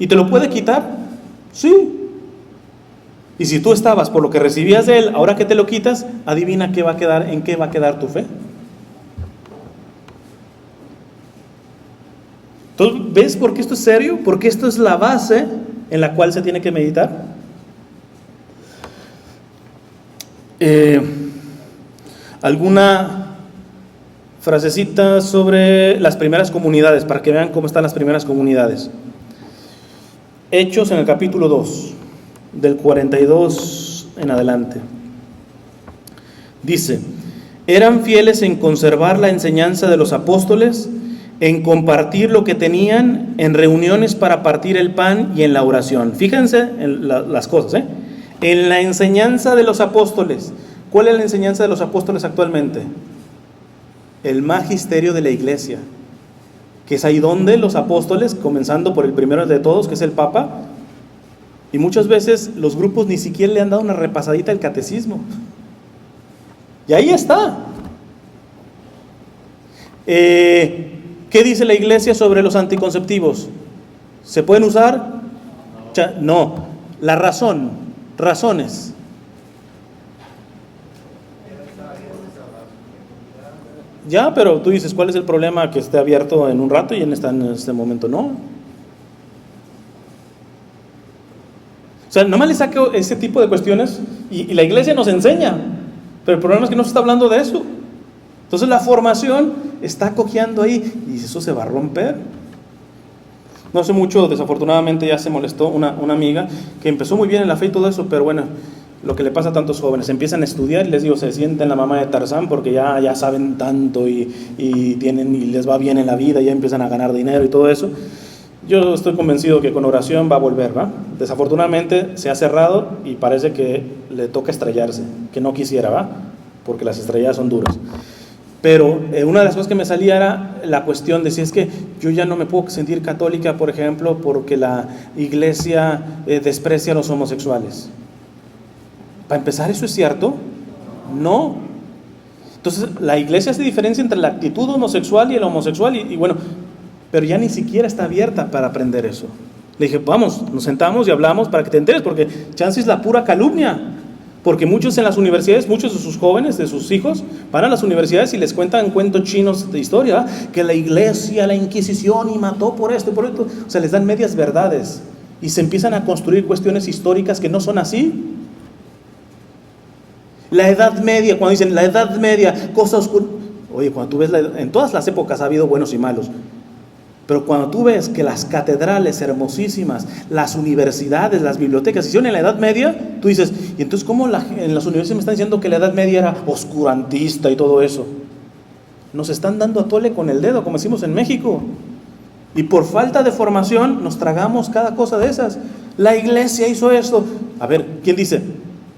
Speaker 1: ¿Y te lo puede quitar? Sí. Y si tú estabas por lo que recibías de Él, ahora que te lo quitas, adivina en qué va a quedar tu fe. Entonces, ¿ves por qué esto es serio? Porque esto es la base en la cual se tiene que meditar. ¿Alguna frasecita sobre las primeras comunidades, para que vean cómo están las primeras comunidades? Hechos en el capítulo 2, del 42 en adelante. Dice: eran fieles en conservar la enseñanza de los apóstoles, en compartir lo que tenían, en reuniones para partir el pan y en la oración. Fíjense en las cosas, en la enseñanza de los apóstoles. ¿Cuál es la enseñanza de los apóstoles actualmente? El magisterio de la iglesia, que es ahí donde los apóstoles, comenzando por el primero de todos, que es el Papa, y muchas veces los grupos ni siquiera le han dado una repasadita al catecismo. Y ahí está. ¿Qué dice la iglesia sobre los anticonceptivos? ¿Se pueden usar? No. La razones. Ya, pero tú dices, ¿cuál es el problema? Que esté abierto en un rato y en este momento no. O sea, nomás le saco ese tipo de cuestiones y la iglesia nos enseña, pero el problema es que no se está hablando de eso. Entonces la formación está cojeando ahí y eso se va a romper. No hace mucho, desafortunadamente, ya se molestó una amiga que empezó muy bien en la fe y todo eso, pero bueno, lo que le pasa a tantos jóvenes, empiezan a estudiar y les digo, se sienten la mamá de Tarzán porque ya saben tanto y les va bien en la vida, ya empiezan a ganar dinero y todo eso. Yo estoy convencido que con oración va a volver, ¿va? Desafortunadamente se ha cerrado y parece que le toca estrellarse, que no quisiera, ¿va? Porque las estrelladas son duras. Pero una de las cosas que me salía era la cuestión de si es que yo ya no me puedo sentir católica, por ejemplo, porque la iglesia desprecia a los homosexuales. Para empezar, ¿eso es cierto? No. Entonces, la iglesia hace diferencia entre la actitud homosexual y el homosexual y bueno, pero ya ni siquiera está abierta para aprender eso. Le dije, vamos, nos sentamos y hablamos para que te enteres, porque chance es la pura calumnia. Porque muchos en las universidades, muchos de sus jóvenes, de sus hijos, van a las universidades y les cuentan cuentos chinos de historia, ¿verdad? Que la iglesia, la Inquisición y mató por esto y por esto. O sea, les dan medias verdades y se empiezan a construir cuestiones históricas que no son así. La Edad Media, cuando dicen la Edad Media, cosa oscura. Oye, cuando tú ves, en todas las épocas ha habido buenos y malos. Pero cuando tú ves que las catedrales hermosísimas, las universidades, las bibliotecas se hicieron en la Edad Media, tú dices, ¿y entonces cómo en las universidades me están diciendo que la Edad Media era oscurantista y todo eso? Nos están dando a tole con el dedo, como decimos en México. Y por falta de formación nos tragamos cada cosa de esas. La iglesia hizo esto. A ver, ¿quién dice?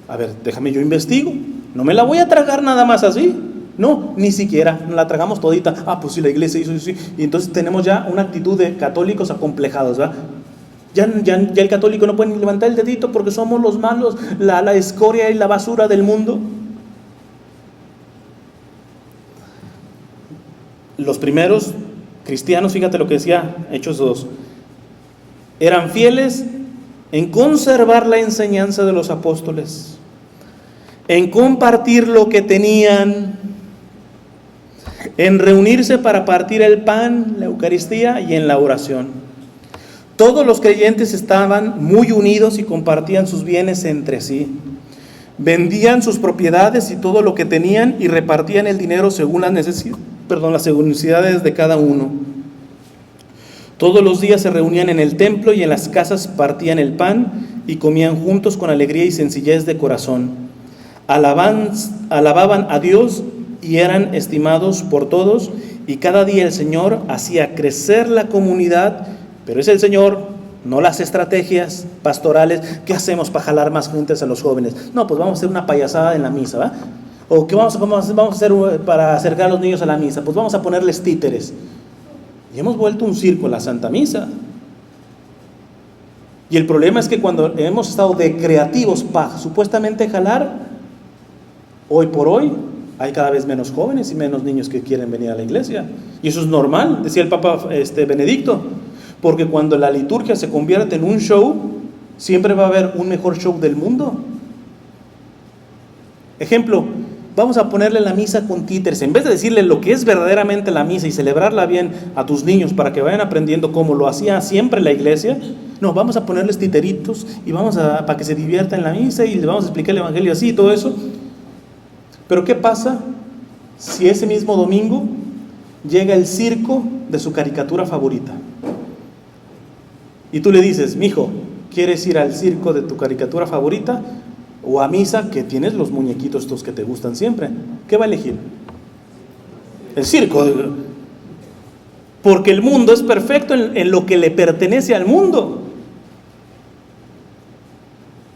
Speaker 1: A ver, déjame yo investigo. No me la voy a tragar nada más así. No, ni siquiera, la tragamos todita. Pues sí, la iglesia hizo eso. Y entonces tenemos ya una actitud de católicos acomplejados, ¿verdad? Ya el católico no puede ni levantar el dedito porque somos los malos, la escoria y la basura del mundo. Los primeros cristianos, fíjate lo que decía Hechos 2, eran fieles en conservar la enseñanza de los apóstoles, en compartir lo que tenían, en reunirse para partir el pan, la Eucaristía y en la oración. Todos los creyentes estaban muy unidos y compartían sus bienes entre sí. Vendían sus propiedades y todo lo que tenían y repartían el dinero según las necesidades de cada uno. Todos los días se reunían en el templo y en las casas partían el pan y comían juntos con alegría y sencillez de corazón. Alababan a Dios y eran estimados por todos, y cada día el Señor hacía crecer la comunidad, pero es el Señor, no las estrategias pastorales. ¿Qué hacemos para jalar más gentes a los jóvenes? No, pues vamos a hacer una payasada en la misa, ¿va? ¿O qué vamos a hacer para acercar a los niños a la misa? Pues vamos a ponerles títeres. Y hemos vuelto un circo en la Santa Misa. Y el problema es que cuando hemos estado de creativos para supuestamente jalar, hoy por hoy hay cada vez menos jóvenes y menos niños que quieren venir a la iglesia. Y eso es normal, decía el Papa Benedicto, porque cuando la liturgia se convierte en un show, siempre va a haber un mejor show del mundo. Ejemplo, vamos a ponerle la misa con títeres. En vez de decirle lo que es verdaderamente la misa y celebrarla bien a tus niños para que vayan aprendiendo como lo hacía siempre la iglesia, no, vamos a ponerles titeritos y para que se diviertan en la misa y les vamos a explicar el evangelio así y todo eso. Pero ¿qué pasa si ese mismo domingo llega el circo de su caricatura favorita? Y tú le dices, mijo, ¿quieres ir al circo de tu caricatura favorita o a misa que tienes los muñequitos estos que te gustan siempre? ¿Qué va a elegir? El circo. Porque el mundo es perfecto en lo que le pertenece al mundo.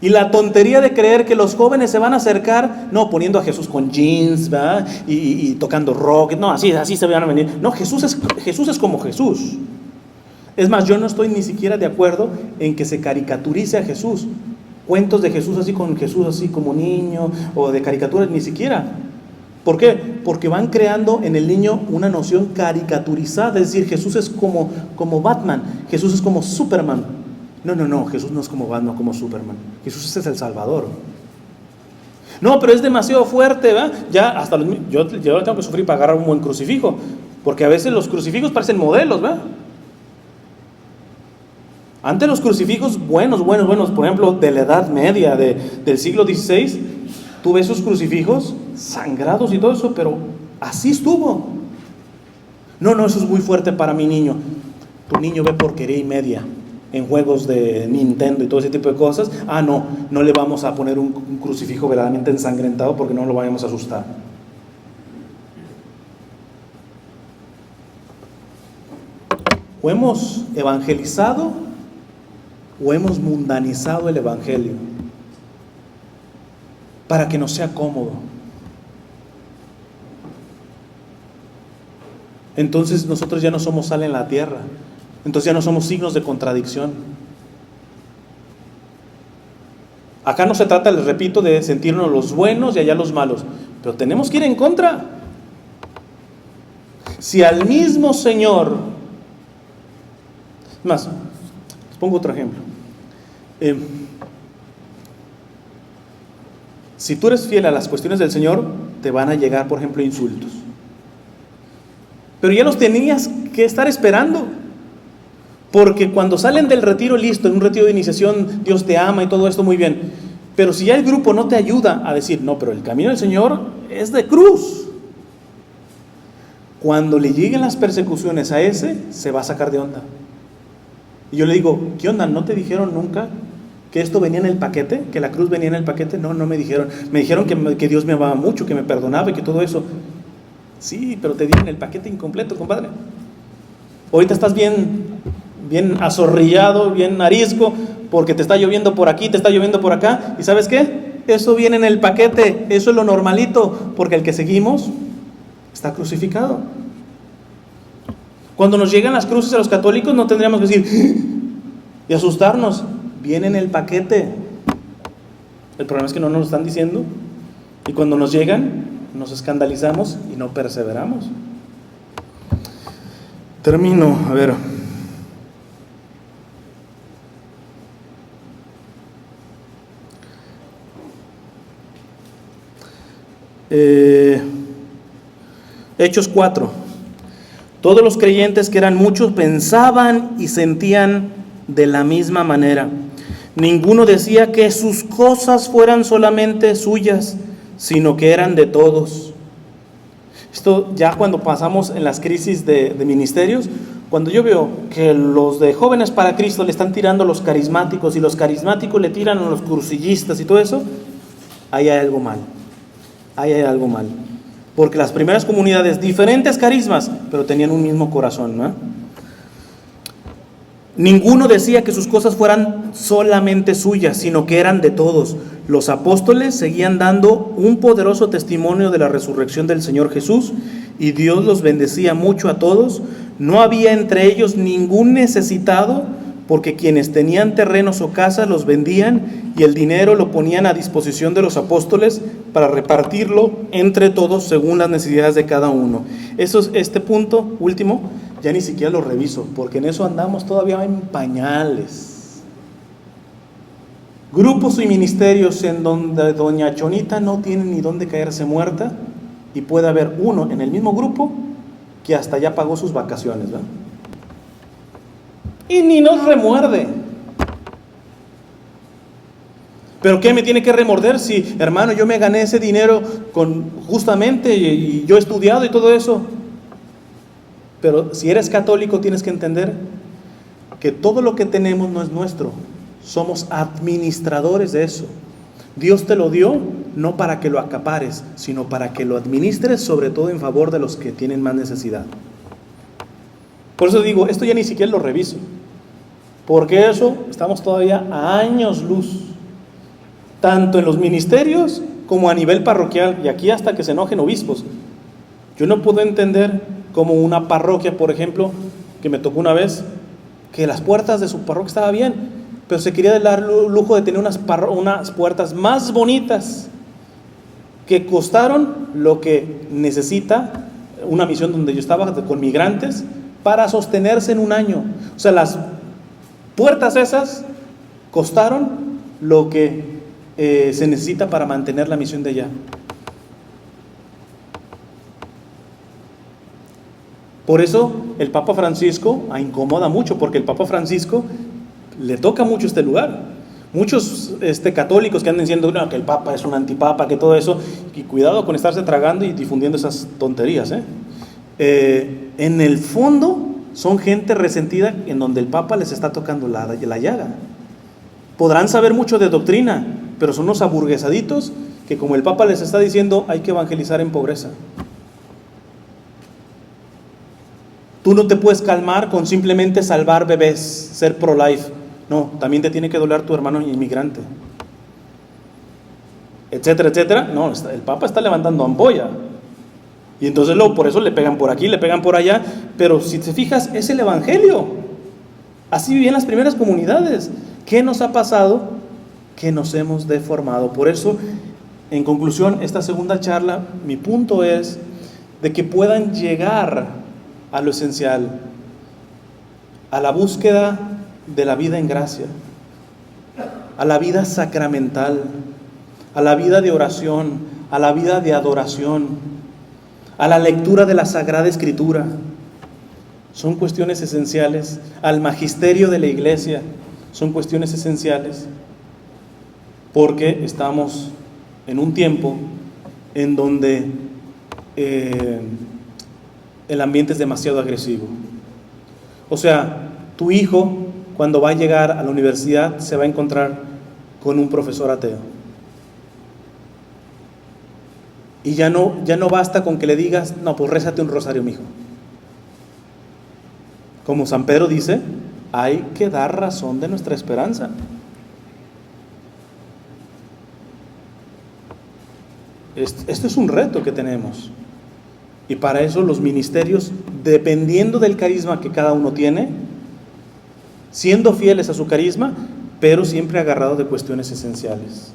Speaker 1: Y la tontería de creer que los jóvenes se van a acercar, no, poniendo a Jesús con jeans, ¿verdad? Y tocando rock, no, así se van a venir. No, Jesús es como Jesús. Es más, yo no estoy ni siquiera de acuerdo en que se caricaturice a Jesús. Cuentos de Jesús así con Jesús así como niño, o de caricaturas, ni siquiera. ¿Por qué? Porque van creando en el niño una noción caricaturizada, es decir, Jesús es como Batman, Jesús es como Superman. No, Jesús no es como Batman, como Superman. Jesús es el Salvador. No, pero es demasiado fuerte, ¿verdad? Ya hasta yo tengo que sufrir para agarrar un buen crucifijo, porque a veces los crucifijos parecen modelos, ¿verdad? Antes los crucifijos buenos, por ejemplo, de la Edad Media, del siglo XVI, tuve esos crucifijos sangrados y todo eso, pero así estuvo. No, eso es muy fuerte para mi niño. Tu niño ve porquería y media en juegos de Nintendo y todo ese tipo de cosas. No le vamos a poner un crucifijo verdaderamente ensangrentado porque no lo vayamos a asustar. O hemos evangelizado o hemos mundanizado el evangelio para que nos sea cómodo. Entonces nosotros ya no somos sal en la tierra. Entonces ya no somos signos de contradicción. Acá no se trata, les repito, de sentirnos los buenos y allá los malos, pero tenemos que ir en contra. Si al mismo Señor, más, les pongo otro ejemplo. Si tú eres fiel a las cuestiones del Señor, te van a llegar, por ejemplo, insultos. Pero ya los tenías que estar esperando. Porque cuando salen del retiro, listo, en un retiro de iniciación, Dios te ama y todo esto muy bien. Pero si ya el grupo no te ayuda a decir, no, pero el camino del Señor es de cruz. Cuando le lleguen las persecuciones a ese, se va a sacar de onda. Y yo le digo, ¿qué onda? ¿No te dijeron nunca que esto venía en el paquete? ¿Que la cruz venía en el paquete? No me dijeron. Me dijeron que Dios me amaba mucho, que me perdonaba y que todo eso. Sí, pero te dieron el paquete incompleto, compadre. Ahorita estás bien azorrillado, bien arisco, porque te está lloviendo por aquí, te está lloviendo por acá. ¿Y sabes qué? Eso viene en el paquete, eso es lo normalito, porque el que seguimos está crucificado. Cuando nos llegan las cruces a los católicos, no tendríamos que decir y asustarnos. Viene en el paquete. El problema es que no nos lo están diciendo. Y cuando nos llegan, nos escandalizamos y no perseveramos. Termino, a ver. Hechos 4. Todos los creyentes, que eran muchos, pensaban y sentían de la misma manera. Ninguno decía que sus cosas fueran solamente suyas, sino que eran de todos. Esto ya cuando pasamos en las crisis de ministerios, cuando yo veo que los de Jóvenes para Cristo le están tirando a los carismáticos y los carismáticos le tiran a los cursillistas y todo eso, ahí hay algo mal. Ahí hay algo mal. Porque las primeras comunidades, diferentes carismas, pero tenían un mismo corazón, ¿no? Ninguno decía que sus cosas fueran solamente suyas, sino que eran de todos. Los apóstoles seguían dando un poderoso testimonio de la resurrección del Señor Jesús, y Dios los bendecía mucho a todos. No había entre ellos ningún necesitado, porque quienes tenían terrenos o casas los vendían y el dinero lo ponían a disposición de los apóstoles para repartirlo entre todos según las necesidades de cada uno. Este punto último ya ni siquiera lo reviso, porque en eso andamos todavía en pañales. grupos y ministerios en donde doña Chonita no tiene ni dónde caerse muerta, y puede haber uno en el mismo grupo que hasta ya pagó sus vacaciones, ¿verdad? Y ni nos remuerde. ¿Pero qué me tiene que remorder si, hermano, yo me gané ese dinero justamente y yo he estudiado y todo eso? Pero si eres católico tienes que entender que todo lo que tenemos no es nuestro. Somos administradores de eso. Dios te lo dio no para que lo acapares, sino para que lo administres, sobre todo en favor de los que tienen más necesidad. Por eso digo, esto ya ni siquiera lo reviso, porque eso estamos todavía a años luz, tanto en los ministerios como a nivel parroquial, y aquí hasta que se enojen obispos. Yo no puedo entender como una parroquia, por ejemplo, que me tocó una vez, que las puertas de su parroquia estaban bien, pero se quería dar el lujo de tener unas puertas más bonitas, que costaron lo que necesita una misión donde yo estaba con migrantes para sostenerse en un año. O sea, las puertas esas costaron lo que se necesita para mantener la misión de allá. Por eso el Papa Francisco incomoda mucho, porque el Papa Francisco le toca mucho este lugar. Muchos católicos que andan diciendo no, que el Papa es un antipapa, que todo eso, y cuidado con estarse tragando y difundiendo esas tonterías. En el fondo son gente resentida en donde el Papa les está tocando la llaga. Podrán saber mucho de doctrina, pero son unos aburguesaditos que, como el Papa les está diciendo, hay que evangelizar en pobreza. Tú no te puedes calmar con simplemente salvar bebés, ser pro-life. No, también te tiene que doler tu hermano inmigrante, etcétera, etcétera. No, el Papa está levantando ampolla. Y entonces por eso le pegan por aquí, le pegan por allá. Pero si te fijas, es el Evangelio. Así vivían las primeras comunidades. ¿Qué nos ha pasado? Que nos hemos deformado. Por eso, en conclusión, esta segunda charla, mi punto es de que puedan llegar a lo esencial, a la búsqueda de la vida en gracia, a la vida sacramental, a la vida de oración, a la vida de adoración, a la lectura de la Sagrada Escritura. Son cuestiones esenciales. Al magisterio de la Iglesia, son cuestiones esenciales, porque estamos en un tiempo en donde el ambiente es demasiado agresivo. O sea, tu hijo, cuando va a llegar a la universidad, se va a encontrar con un profesor ateo. Y ya no basta con que le digas, no, pues rézate un rosario, mijo. Como San Pedro dice, hay que dar razón de nuestra esperanza. Esto es un reto que tenemos. Y para eso los ministerios, dependiendo del carisma que cada uno tiene, siendo fieles a su carisma, pero siempre agarrado de cuestiones esenciales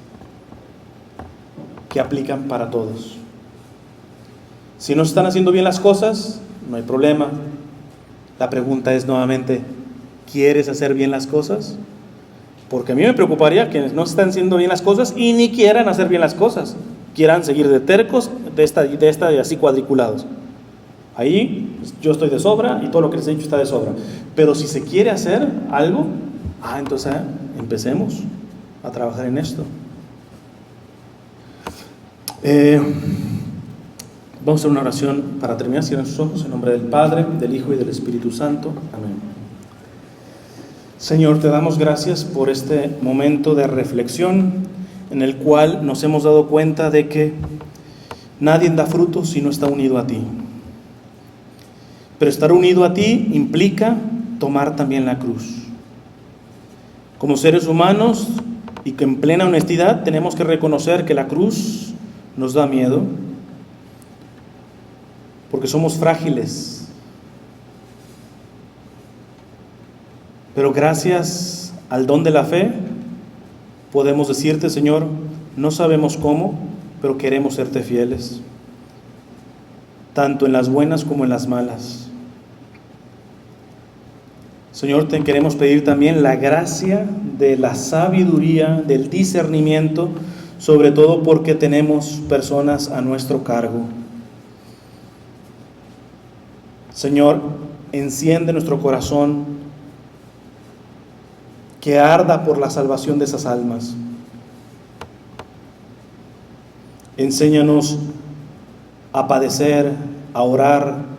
Speaker 1: que aplican para todos. Si no se están haciendo bien las cosas, no hay problema. La pregunta es nuevamente, ¿quieres hacer bien las cosas? Porque a mí me preocuparía que no estén haciendo bien las cosas y ni quieran hacer bien las cosas. Quieran seguir de tercos, de esta y así cuadriculados. Ahí yo estoy de sobra y todo lo que les he dicho está de sobra. Pero si se quiere hacer algo, entonces empecemos a trabajar en esto. Vamos a hacer una oración para terminar. Cierren sus ojos en nombre del Padre, del Hijo y del Espíritu Santo. Amén. Señor, te damos gracias por este momento de reflexión en el cual nos hemos dado cuenta de que nadie da fruto si no está unido a ti. Pero estar unido a ti implica tomar también la cruz. Como seres humanos y que en plena honestidad tenemos que reconocer que la cruz nos da miedo, porque somos frágiles. Pero gracias al don de la fe, podemos decirte, Señor, no sabemos cómo, pero queremos serte fieles, tanto en las buenas como en las malas. Señor, te queremos pedir también la gracia de la sabiduría, del discernimiento, sobre todo porque tenemos personas a nuestro cargo. Señor, enciende nuestro corazón, que arda por la salvación de esas almas. Enséñanos a padecer, a orar,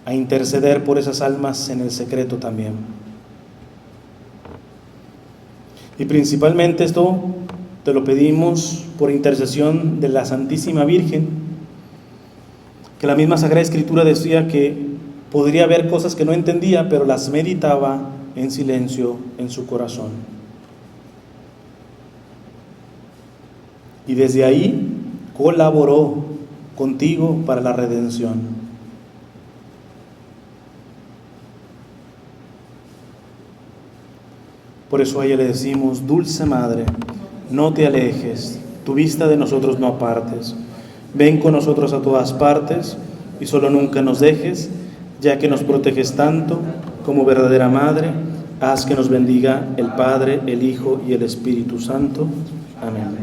Speaker 1: a interceder por esas almas en el secreto también. Y principalmente esto te lo pedimos por intercesión de la Santísima Virgen, que la misma Sagrada Escritura decía que podría haber cosas que no entendía, pero las meditaba en silencio en su corazón. Y desde ahí colaboró contigo para la redención. Por eso a ella le decimos: dulce Madre, no te alejes, tu vista de nosotros no apartes. Ven con nosotros a todas partes y solo nunca nos dejes, ya que nos proteges tanto como verdadera Madre. Haz que nos bendiga el Padre, el Hijo y el Espíritu Santo. Amén.